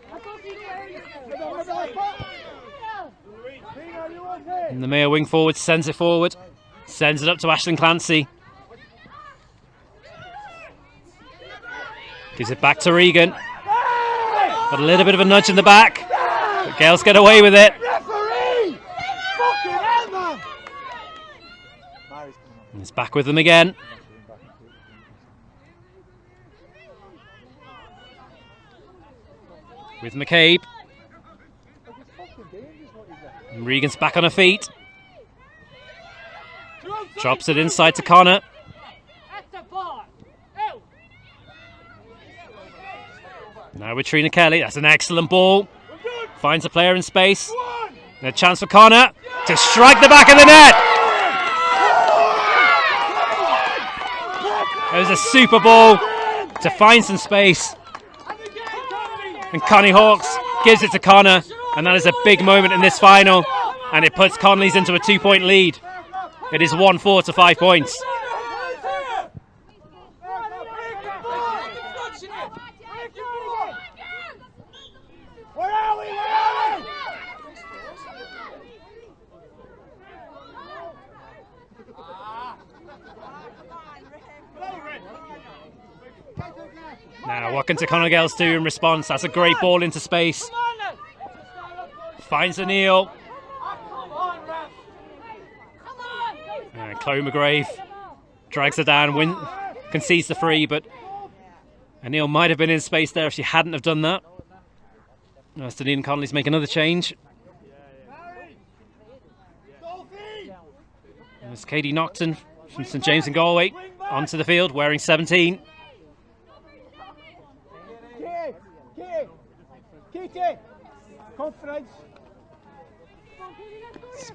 And the Mayo wing forward sends it forward. Sends it up to Aisling Clancy. Gives it back to Regan. Got a little bit of a nudge in the back. But Gaels get away with it. And it's back with them again. With McCabe. And Regan's back on her feet. Drops it inside to Connor. Now with Trina Kelly. That's an excellent ball. Finds a player in space. And a chance for Connor to strike the back of the net. It was a super ball to find some space. And Connie Hawks gives it to Connor. And that is a big moment in this final. And it puts Connollys into a 2-point lead. It is 1-4 to 5 points. Now, what can Connoll Gaels do in response? That's a great ball into space. Finds O'Neill. And Chloe McGrath drags her down, concedes the free, but O'Neill might have been in space there if she hadn't have done that. As Dunedin Connollys make another change. There's Katie Nocton from St James in Galway onto the field wearing 17.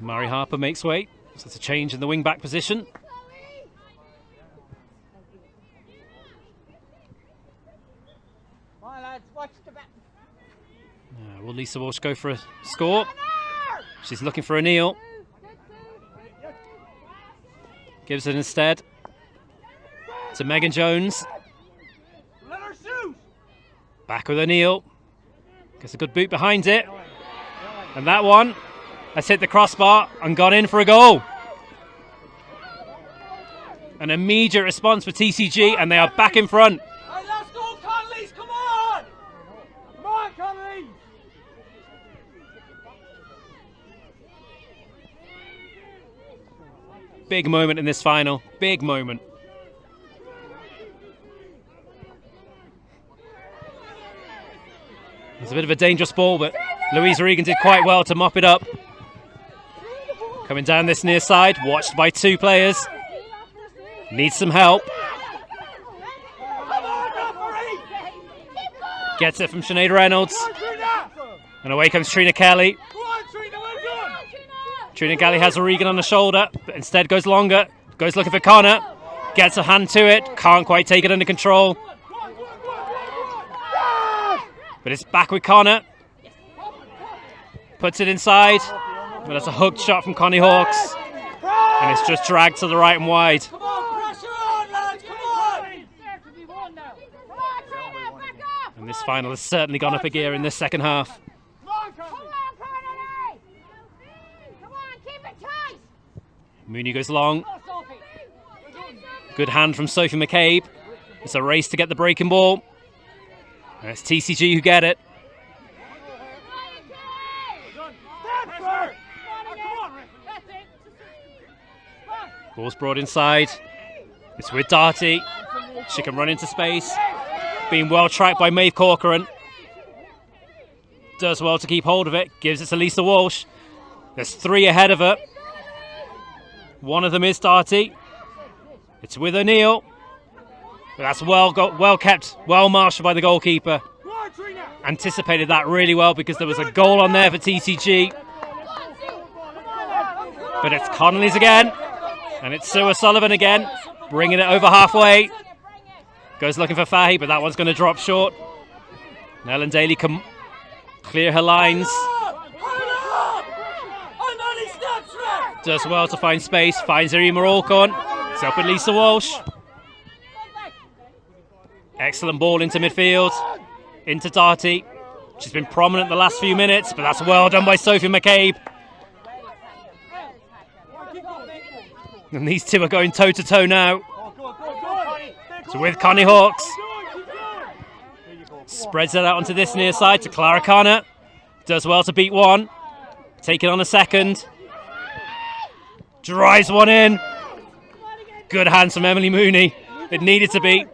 Murray Harper makes way. So it's a change in the wing back position. Will Lisa Walsh go for a score? She's looking for O'Neill. Gives it instead to Megan Jones. Back with O'Neill. Gets a good boot behind it. And that one has hit the crossbar and gone in for a goal. An immediate response for TCG, and they are back in front. Hey, let's go, Connollys, come on! Come on, Connollys! Big moment in this final. Big moment. It's a bit of a dangerous ball, but Louise Regan did quite well to mop it up. Coming down this near side, watched by two players. Needs some help. Gets it from Sinead Reynolds. And away comes Trina Kelly. Trina Kelly has Regan on the shoulder, but instead goes longer. Goes looking for Connor. Gets a hand to it. Can't quite take it under control. But it's back with Connor. Puts it inside. But that's a hooked shot from Connie Hawks. And it's just dragged to the right and wide. Come on, pressure on, lads, come on! And this final has certainly gone up a gear in this second half. Come on, Connollys! Come on, keep it tight! Mooney goes long. Good hand from Sophie McCabe. It's a race to get the breaking ball. And it's TCG who get it. Ball's brought inside. It's with Darty. She can run into space. Being well tracked by Maeve Corcoran. Does well to keep hold of it. Gives it to Lisa Walsh. There's three ahead of her. One of them is Darty. It's with O'Neill. But that's well kept, well marshalled by the goalkeeper. Anticipated that really well because there was a goal on there for TCG. But it's Connollys again. And it's Sue O'Sullivan again, bringing it over halfway. Goes looking for Fahy, but that one's going to drop short. Ellen Daly can clear her lines. Does well to find space, finds Irima Alcorn. It's up with Lisa Walsh. Excellent ball into midfield. into Darty. She's been prominent the last few minutes, but that's well done by Sophie McCabe. And these two are going toe-to-toe now. So with Connie Hawks. Spreads it out onto this near side to Clara Connor. Does well to beat one. Take it on a second. Drives one in. Good hands from Emily Mooney. It needed to be.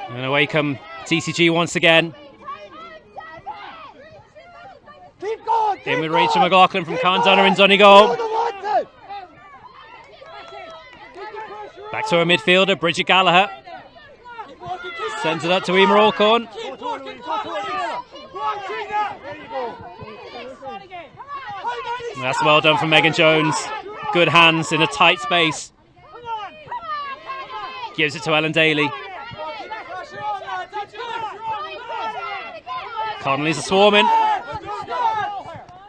And away come TCG once again. In with Rachel McLaughlin from Carndonner in Donegal. Back to her midfielder, Bridget Gallagher. Sends it up to Emer Alcorn. That's well done from Megan Jones. Good hands in a tight space. Gives it to Ellen Daly. Connollys are swarming.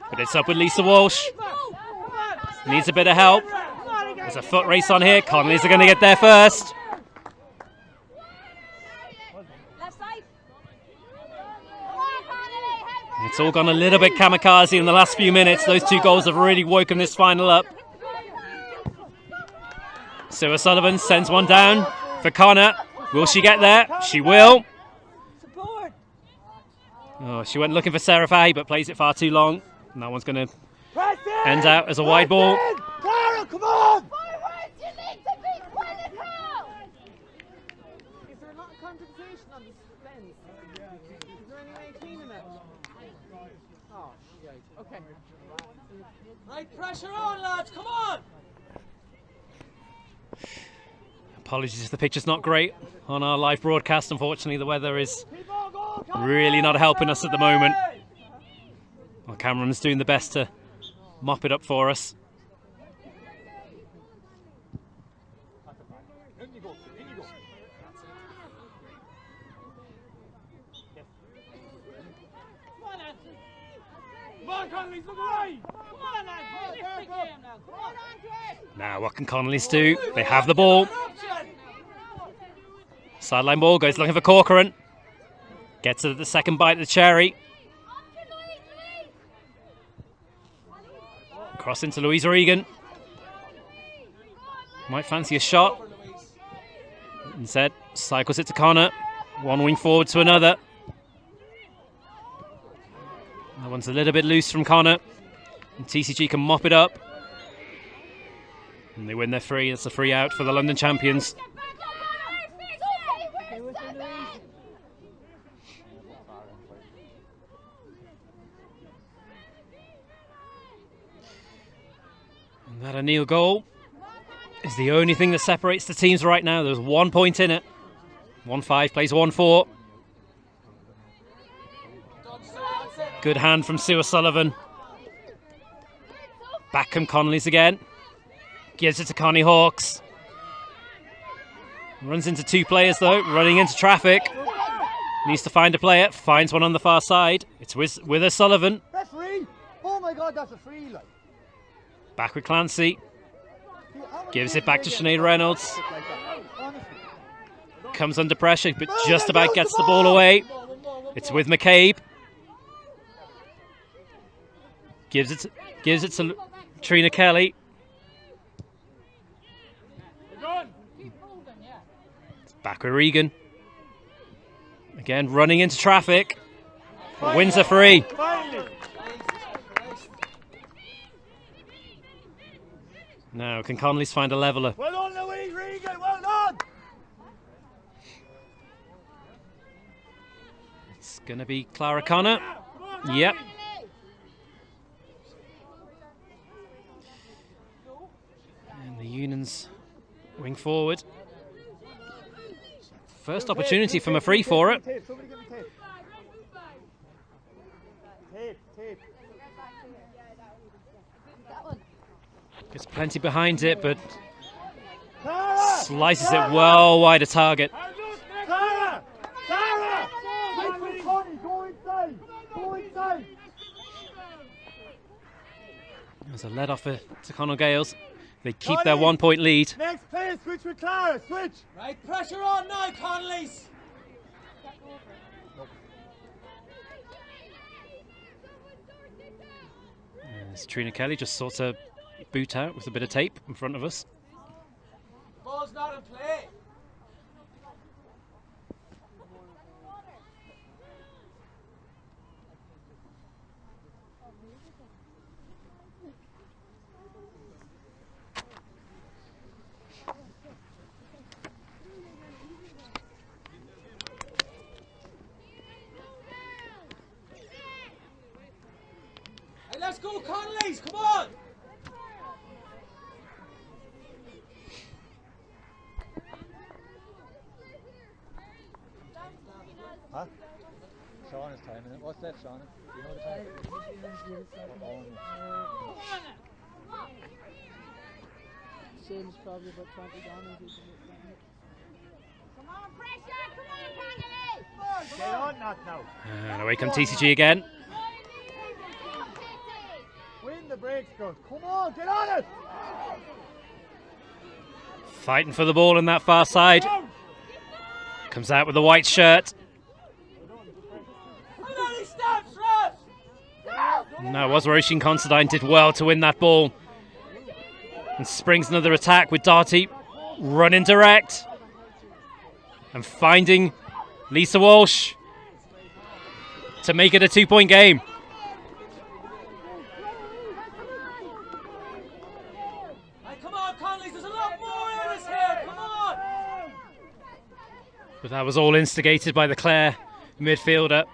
But it's up with Lisa Walsh. Needs a bit of help. There's a foot race on here. Connollys are going to get there first. It's all gone a little bit kamikaze in the last few minutes. Those two goals have really woken this final up. Sue O'Sullivan sends one down for Connor. Will she get there? She will. Oh, she went looking for Sarah Fahey, but plays it far too long. And that one's going to end out as a wide ball. Clara, come on! Is there a lot of condensation on the lens? Is there any way of cleaning it? Oh, right. Okay. Right, pressure on, lads, come on! Apologies if the picture's not great on our live broadcast. Unfortunately, the weather is really not helping us at the moment. Our cameraman's doing the best to mop it up for us. Now what can Connollys do? They have the ball. Sideline ball goes looking for Corcoran. Gets it at the second bite of the cherry. Cross into Louisa Regan. Might fancy a shot. Instead, cycles it to Connor. One wing forward to another. That one's a little bit loose from Connor. And TCG can mop it up. And they win their free. It's a free out for the London champions. And that O'Neill goal is the only thing that separates the teams right now. There's 1 point in it. 1-5 plays 1-4. Good hand from Sue O'Sullivan. Back come Connollys again. Gives it to Connie Hawks. Runs into two players though, running into traffic. Needs to find a player, finds one on the far side. It's with O'Sullivan. That's free! Oh my god, that's a free, like. Back with Clancy. Gives it back to Sinead Reynolds. Comes under pressure, but just about gets the ball away. It's with McCabe. Gives it to Trina Kelly. Back with Regan. Again, running into traffic. Wins a free. Now, can Connollys find a leveller? Well done, Louise Regan, well done! It's going to be Clara Connor. Yep. And the Unions wing forward. First opportunity from a free for it. Gets plenty behind it, but slices it well wide of target. There's a lead off to Connoll Gaels. They keep their 1 point lead. Next play, switch with Clara, switch. Right, pressure on now, Connollys. As Trina Kelly just sorts a boot out with a bit of tape in front of us. Ball's not in play. Hey, let's go, Connollys, come on! Huh? Sean is timing it. What's that, Sean? Do you know the time? Shane's probably about 20 down. Come on, pressure! Come on, Connollys! Get on that now. And away come TCG again. Win the breaks, girls. Come on, get on it. Fighting for the ball on that far side. Comes out with the white shirt. No, it was Roisin Considine did well to win that ball. And springs another attack with Darty running direct. And finding Lisa Walsh to make it a 2 point game. Come on, Connollys, there's a lot more in this here, come on! But that was all instigated by the Clare midfielder.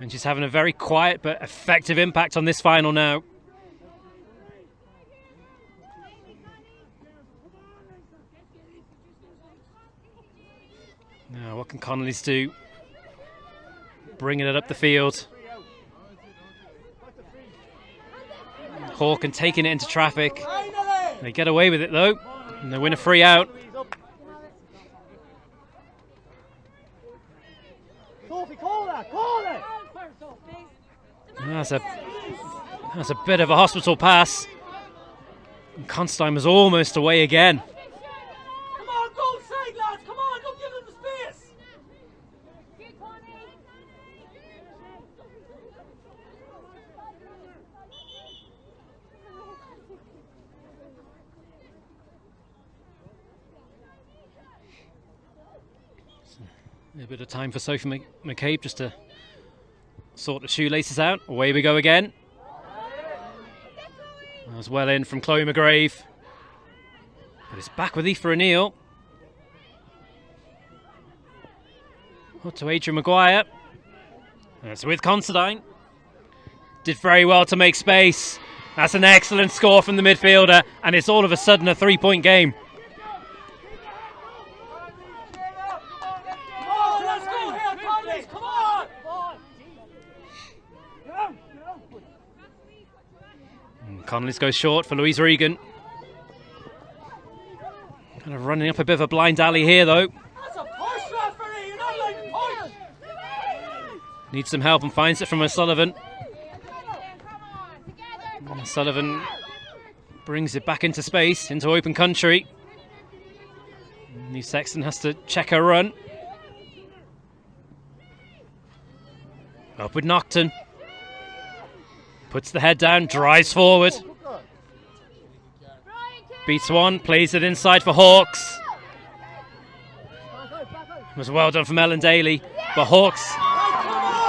And she's having a very quiet but effective impact on this final now. Now, what can Connollys do? Bringing it up the field. Hawk and taking it into traffic. They get away with it though, and they win a free out. Sophie, call that, call it. That's a bit of a hospital pass. And Constantine was almost away again. Come on, go side, lads, come on, don't give them the space! A bit of time for Sophie McCabe just to sort the shoelaces out. Away we go again. That was well in from Chloe McGrave. But it's back with Aoife O'Neill. Up to Adrian Maguire. And it's with Considine. Did very well to make space. That's an excellent score from the midfielder. And it's all of a sudden a 3 point game. Connollys goes short for Louise Regan. Kind of running up a bit of a blind alley here though. That's a push, referee! You're not allowed to push! Needs some help and finds it from O'Sullivan. O'Sullivan brings it back into space, into open country. New Sexton has to check her run. Up with Nocton. Puts the head down, drives forward. Beats one, plays it inside for Hawks. It was well done from Ellen Daly. But Hawks,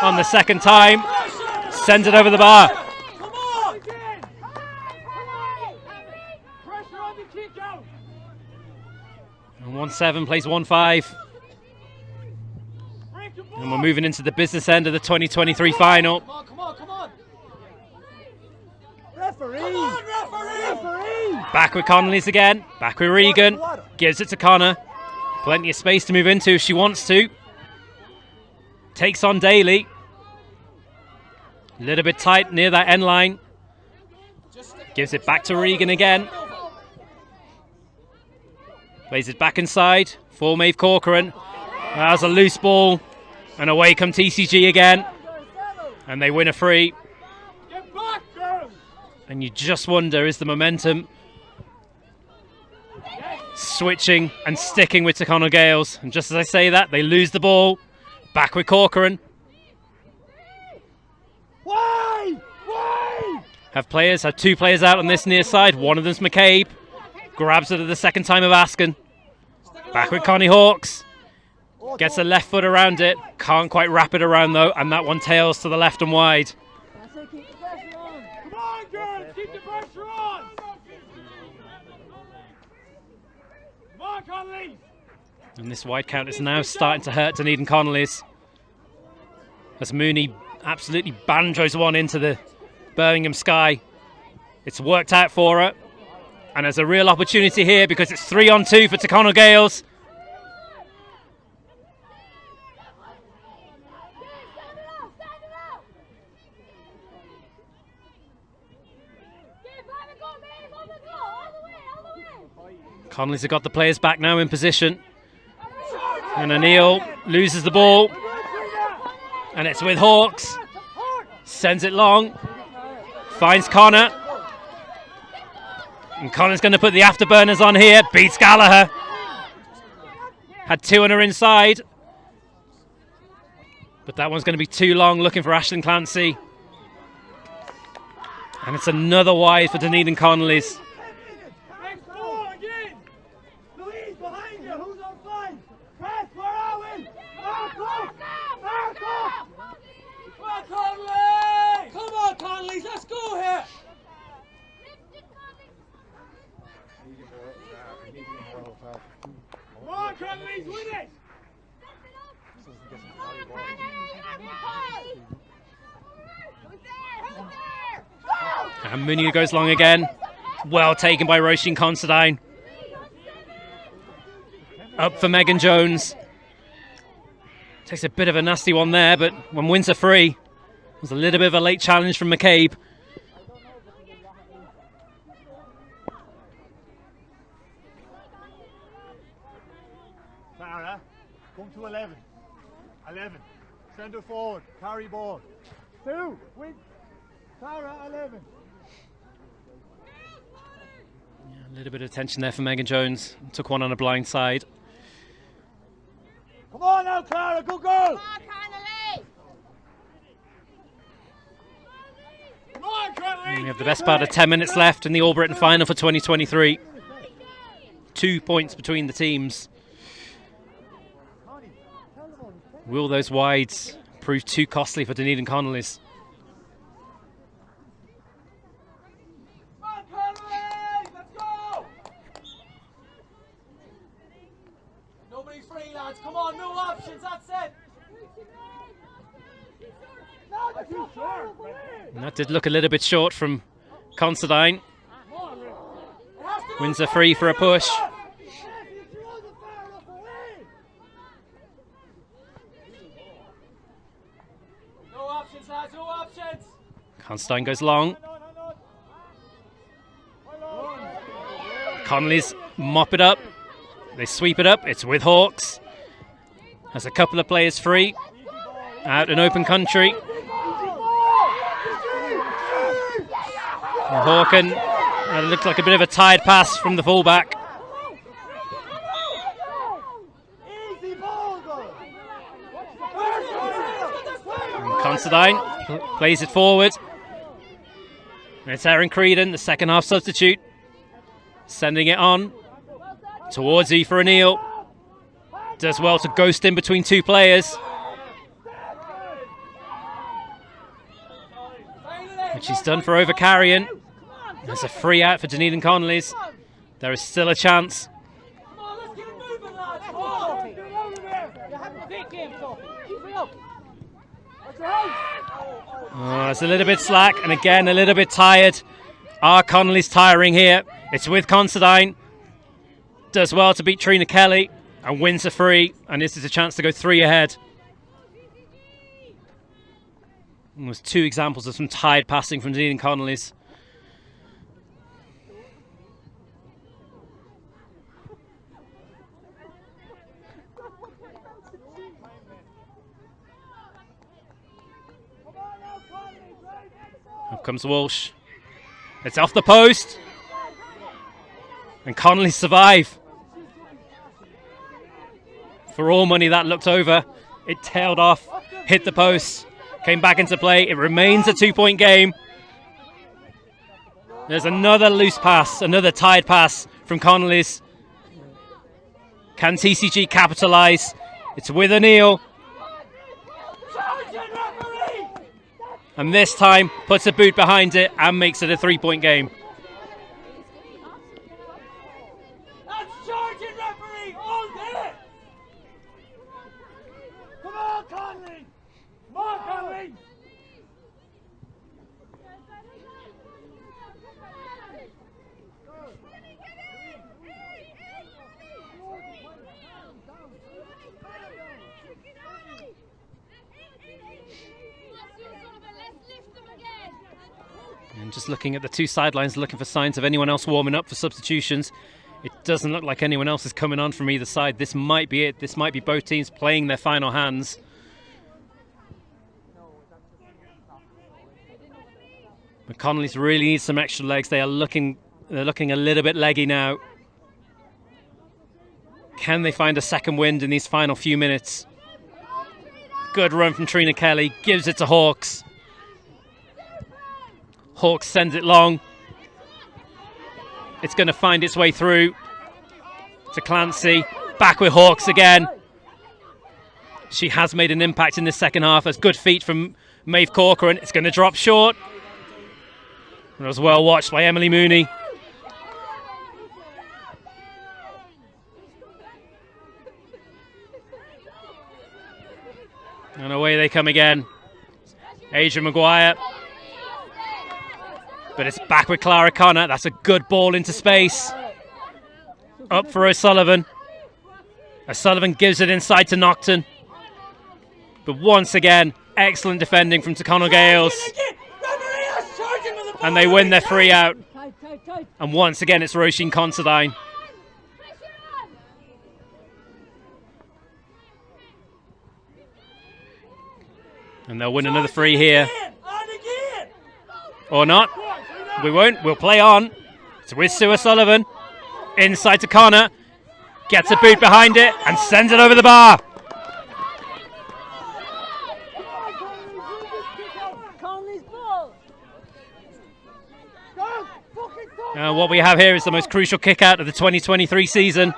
on the second time, sends it over the bar. Come on! Pressure on the kick out! And 1-7 plays 1-5. And we're moving into the business end of the 2023 final. Come on, come on, come on! Referee! Come on, referee! Referee! Back with Connollys again. Back with Regan. Gives it to Connor. Plenty of space to move into if she wants to. Takes on Daly. A little bit tight near that end line. Gives it back to Regan again. Plays it back inside for Maeve Corcoran. That was a loose ball. And away come TCG again. And they win a free. Get back, girls! And you just wonder, is the momentum switching and sticking with Connoll Gaels? And just as I say that, they lose the ball. Back with Corcoran. Have two players out on this near side. One of them's McCabe. Grabs it at the second time of asking. Back with Connie Hawks. Gets a left foot around it. Can't quite wrap it around though. And that one tails to the left and wide. Come on, girls, keep the pressure on. Come on, Connollys. And this wide count is now starting to hurt Dunedin Connollys. As Mooney absolutely banjos one into the Birmingham sky. It's worked out for her. And there's a real opportunity here because it's 3-on-2 for Connoll Gaels. Connollys have got the players back now in position. And O'Neill loses the ball. And it's with Hawks. Sends it long. Finds Connor. And Connor's going to put the afterburners on here. Beats Gallagher. Had two on her inside. But that one's going to be too long, looking for Aisling Clancy. And it's another wide for Dunedin Connollys. Come on, Connollys, let's go here. Come on, Connollys, win it. And Mooney goes long again. Well taken by Roisin Considine. Up for Megan Jones. Takes a bit of a nasty one there, but when wins are free, it was a little bit of a late challenge from McCabe. Sarah, come to 11. 11. Send her forward. Carry ball. 2. Win. Sarah, 11. Yeah, a little bit of tension there for Megan Jones. Took one on a blind side. Come on now, Clara. Good girl. Come on, Connollys. We have the best part of 10 minutes left in the All Britain final for 2023. 2 points between the teams. Will those wides prove too costly for Dunedin Connollys? Come on, Connollys, let's go. Nobody's free, lads. Come on, no options, that's it. And that did look a little bit short from Considine. Wins a free for a push. No options, lads, no options. Considine goes long. Connollys mop it up. They sweep it up. It's with Hawks. Has a couple of players free. Out in open country. And Hawken, it looked like a bit of a tired pass from the fullback. And Considine plays it forward. And it's Erin Creedon, the second half substitute, sending it on towards Aoife O'Neill. Does well to ghost in between two players. And she's done for overcarrying. There's a free out for Dunedin Connollys. There is still a chance. Come on, let's get it moving, lads. Come on. Oh, it's a little bit slack, and again a little bit tired. Are Connollys tiring here? It's with Considine. Does well to beat Trina Kelly and wins a free, and this is a chance to go 3 ahead. And there's 2 examples of some tired passing from Dunedin Connollys. Up comes Walsh. It's off the post. And Connollys survive. For all money, that looked over. It tailed off, hit the post, came back into play. It remains a 2-point game. There's another loose pass, another tied pass from Connollys. Can TCG capitalise? It's with O'Neill. And this time puts a boot behind it and makes it a 3-point game. That's charging, referee! All day! Come on, Conley! Come on, Conley! And just looking at the two sidelines, looking for signs of anyone else warming up for substitutions. It doesn't look like anyone else is coming on from either side. This might be it. This might be both teams playing their final hands. But Connollys really need some extra legs. They're looking a little bit leggy now. Can they find a second wind in these final few minutes? Good run from Trina Kelly. Gives it to Hawks. Hawks sends it long. It's going to find its way through to Clancy. Back with Hawks again. She has made an impact in the second half. That's good feet from Maeve Corcoran. It's going to drop short. It was well watched by Emily Mooney. And away they come again. Adrian Maguire. But it's back with Clara Connor. That's a good ball into space. Up for O'Sullivan. O'Sullivan gives it inside to Nocton. But once again, excellent defending from Connoll Gaels. And they win their 3 out. And once again, it's Roisin Considine. And they'll win another 3 here. Or not. We won't. We'll play on. It's with Sue O'Sullivan. Inside to Connor. Gets a boot behind it and sends it over the bar. And what we have here is the most crucial kick out of the 2023 season.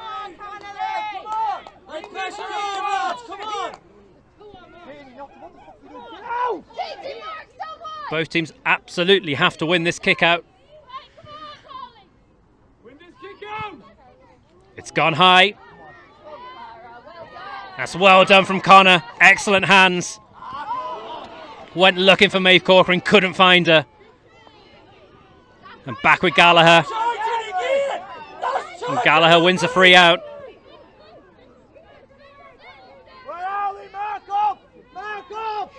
Both teams absolutely have to win this kick out. It's gone high. That's well done from Connor. Excellent hands. Went looking for Maeve Corcoran, couldn't find her. And back with Gallagher. And Gallagher wins a 3 out. Where are we? Mark up! Mark up!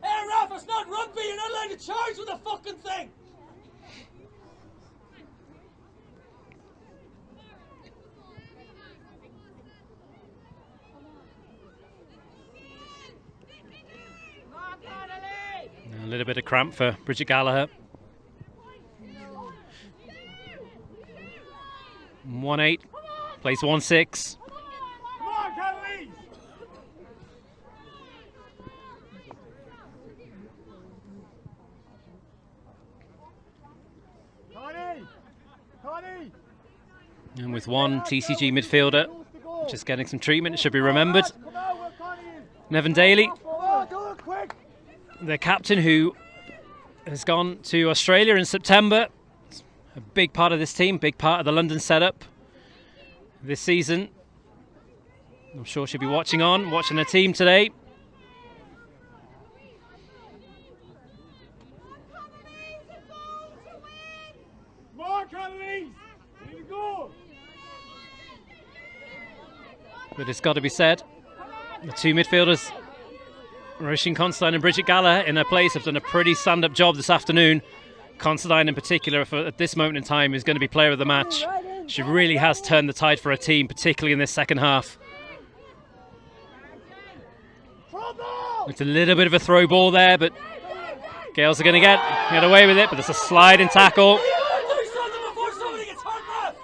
Hey, Ralph, it's not rugby. You're not allowed to charge with the fucking thing. A little bit of cramp for Bridget Gallagher. 1-8, plays 1-6. Come on, Conley! Connie! And with one TCG midfielder just getting some treatment, it should be remembered. Nevin Daly, the captain who has gone to Australia in September. A big part of this team, big part of the London setup this season. I'm sure she'll be watching her team today. But it's got to be said, the two midfielders, Roisin Considine and Bridget Gallagher, in their place have done a pretty stand-up job this afternoon. Considine in particular, at this moment in time, is going to be player of the match. She really has turned the tide for her team, particularly in this second half. It's a little bit of a throw ball there, but Gaels are going to get away with it, but there's a sliding tackle. Do something before somebody gets hurt, ref!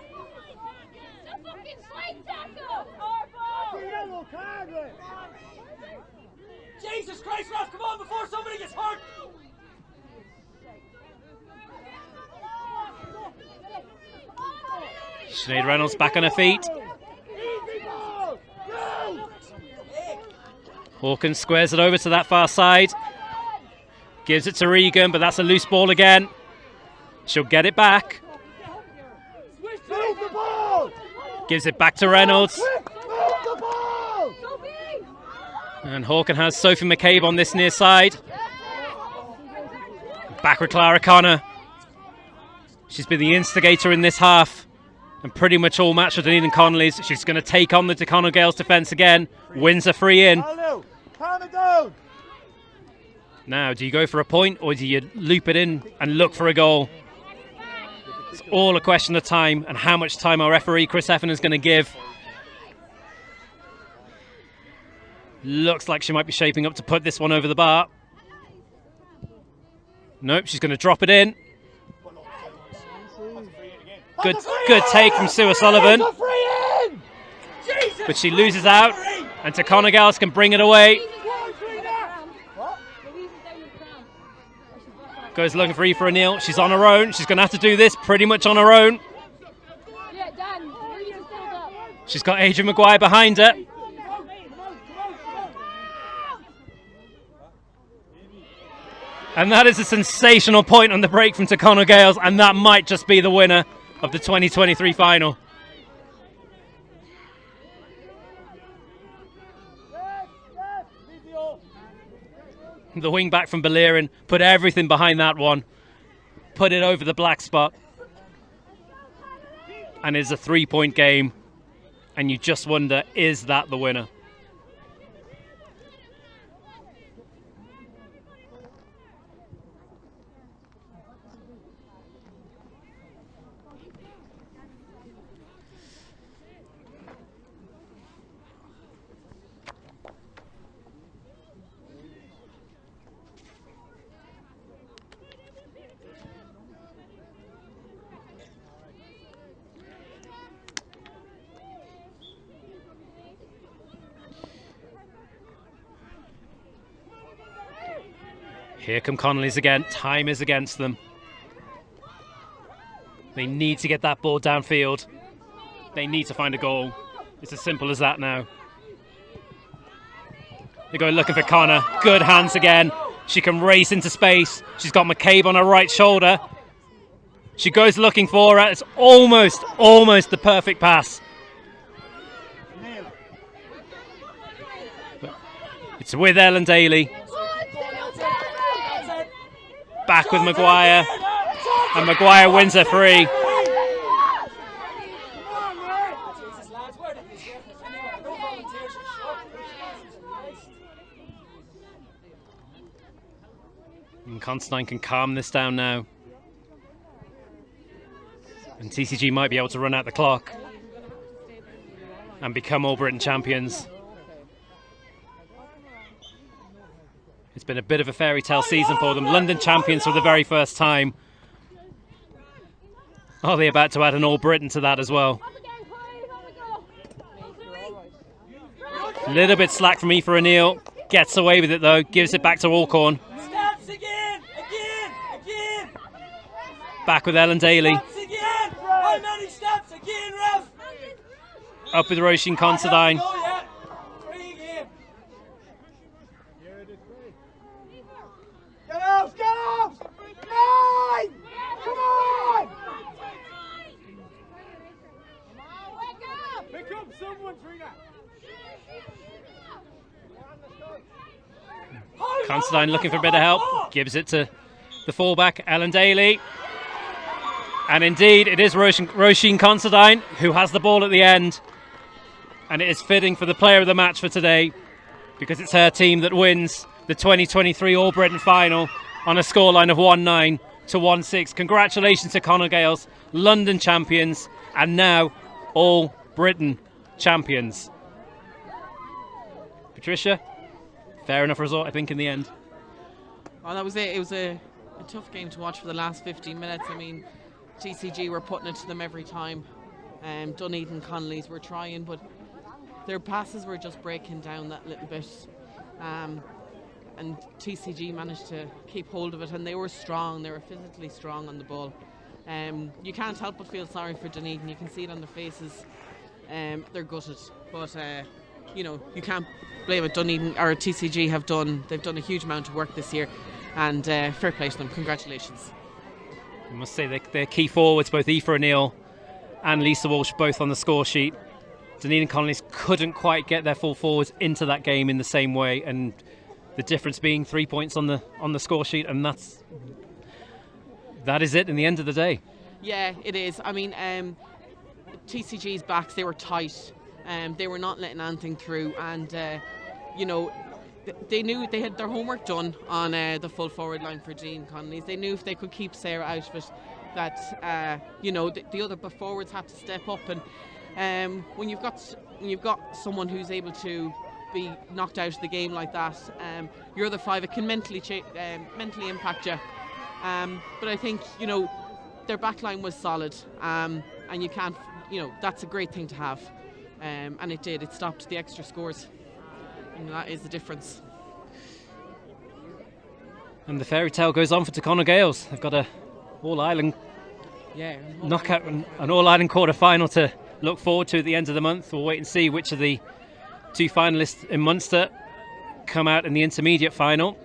The fucking slide tackle! Yellow card, ref. Jesus Christ, ref, come on before somebody gets hurt! Sinead Reynolds back on her feet. Easy ball. Go. Hawkins squares it over to that far side. Gives it to Regan, but that's a loose ball again. She'll get it back. Move the ball. Gives it back to Reynolds. Move the ball. And Hawken has Sophie McCabe on this near side. Back with Clara Connor. She's been the instigator in this half and pretty much all match with Dunedin Connollys. She's going to take on the Connoll Gaels defence again. Wins a free in. Hello. Calm it down. Now, do you go for a point or do you loop it in and look for a goal? It's all a question of time and how much time our referee Chris Heffernan is going to give. Looks like she might be shaping up to put this one over the bar. Nope, she's going to drop it in. Good take from Sue O'Sullivan. But she loses out and Connoll Gaels can bring it away. Goes looking for Aoife O'Neill. She's on her own. She's going to have to do this pretty much on her own. Yeah, Dan, She's got Adrian Maguire behind her. And that is a sensational point on the break from Connoll Gaels, and that might just be the winner of the 2023 final. The wing back from Balerian put everything behind that one, put it over the black spot, and it's a 3-point game, and you just wonder, is that the winner? Here come Connollys again. Time is against them. They need to get that ball downfield. They need to find a goal. It's as simple as that now. They go looking for Connor. Good hands again. She can race into space. She's got McCabe on her right shoulder. She goes looking for her. It's almost the perfect pass. But it's with Ellen Daly. Back with Maguire, and Maguire wins her free. And Constantine can calm this down now. And TCG might be able to run out the clock and become All Britain champions. It's been a bit of a fairy tale season for them. London champions for the very first time. Are they about to add an All Britain to that as well? Little bit slack from Aoife O'Neill. Gets away with it though. Gives it back to Alcorn. Steps again! Back with Ellen Daly. Steps again! How many steps again, ref? Up with Roisin Considine. Get out! Get out! 9! Come on! Pick up someone, Trina! Considine looking for a bit of help. Gives it to the fullback, Ellen Daly. And indeed, it is Roisin Considine who has the ball at the end. And it is fitting for the player of the match for today, because it's her team that wins the 2023 All Britain final on a scoreline of 1-9 to 1-6. Congratulations to Connoll Gaels, London champions, and now All Britain champions. Patricia, fair enough result, I think, in the end. Oh, that was it. It was a tough game to watch for the last 15 minutes. I mean, TCG were putting it to them every time. Dunedin, Connollys were trying, but their passes were just breaking down that little bit. And TCG managed to keep hold of it, and they were strong. They were physically strong on the ball. You can't help but feel sorry for Dunedin. You can see it on their faces. They're gutted, but you can't blame it. Dunedin or TCG they've done a huge amount of work this year, and fair play to them. Congratulations. I must say their key forwards, both Aoife O'Neill and Lisa Walsh, both on the score sheet. Dunedin Connollys couldn't quite get their full forwards into that game in the same way, and the difference being 3 points on the score sheet, and that is it in the end of the day. Yeah, it is. I mean, TCG's backs, they were tight. They were not letting anything through, and they knew they had their homework done on the full forward line for Dunedin Connollys. They knew if they could keep Sarah out of it, that the other forwards had to step up. And when you've got someone who's able to be knocked out of the game like that, your other five, it can mentally impact you. But I think their backline was solid, and you can't, that's a great thing to have, and it did. It stopped the extra scores, and that is the difference. And the fairy tale goes on for Connollys Gaels. They've got a all-Ireland knockout, an all-Ireland quarter-final to look forward to at the end of the month. We'll wait and see which of the two finalists in Munster come out in the intermediate final,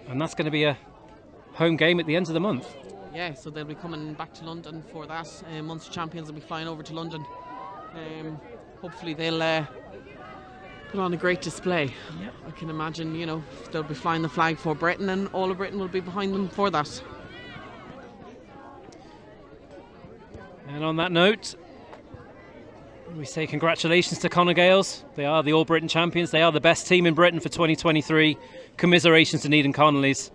and that's going to be a home game at the end of the month. Yeah, so they'll be coming back to London for that. Munster champions will be flying over to London. Hopefully they'll put on a great display. Yep. I can imagine, they'll be flying the flag for Britain, and all of Britain will be behind them for that. And on that note, we say congratulations to Connollys Gaels. They are the All Britain champions. They are the best team in Britain for 2023. Commiserations to Dunedin Connollys,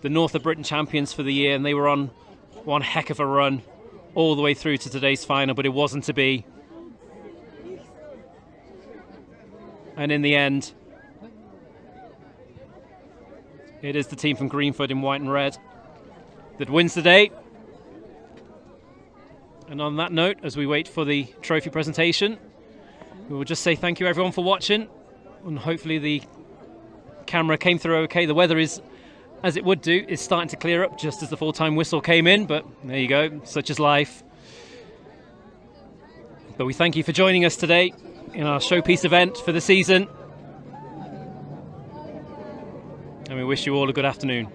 the North of Britain champions for the year, and they were on one heck of a run all the way through to today's final, but it wasn't to be. And in the end, it is the team from Greenford in white and red that wins the day. And on that note, as we wait for the trophy presentation, we will just say thank you everyone for watching, and hopefully the camera came through okay. The weather is, as it would do, is starting to clear up just as the full-time whistle came in, but there you go, such is life. But we thank you for joining us today in our showpiece event for the season, and we wish you all a good afternoon.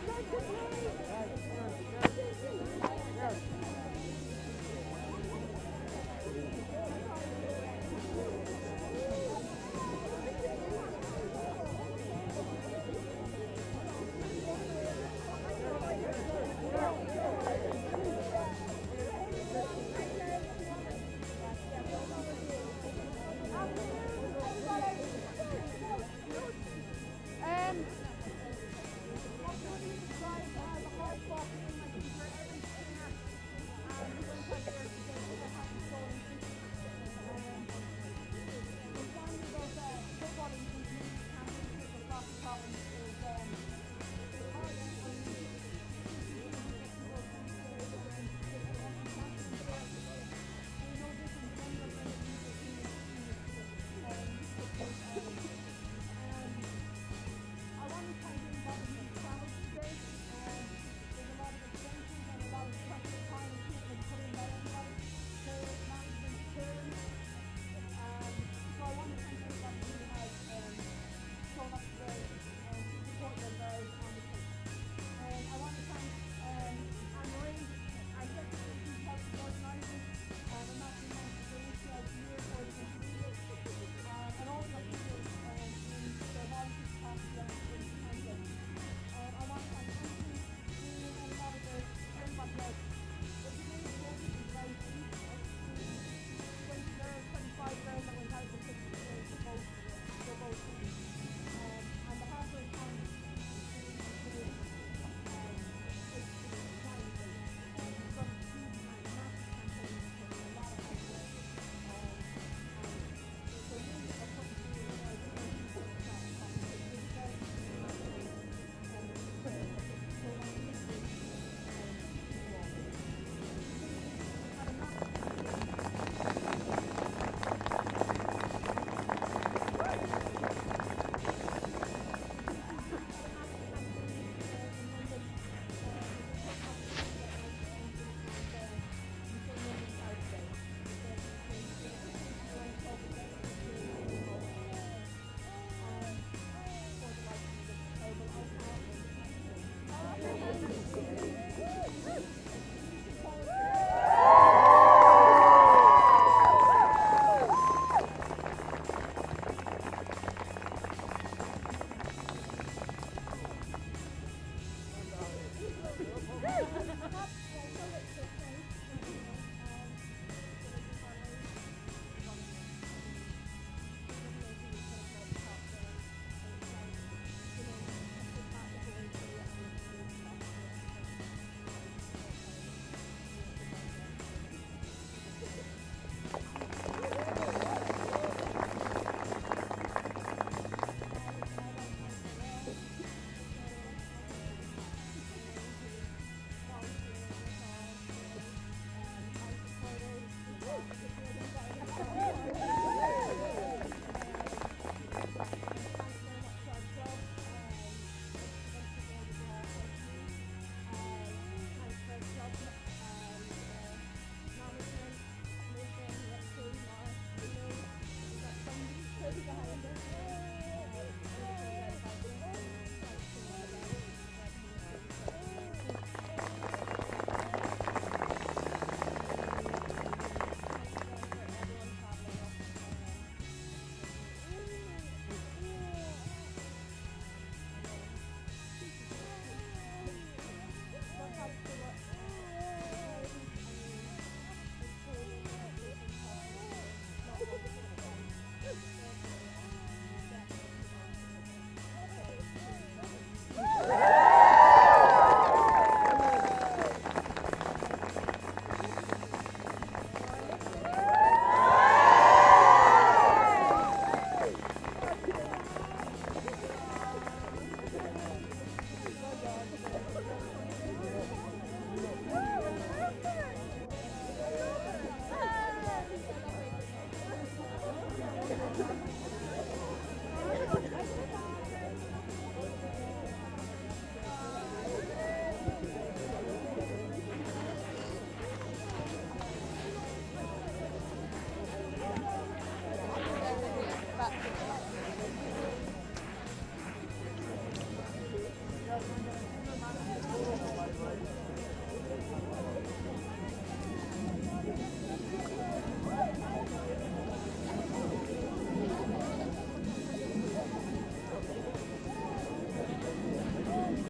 attention, please.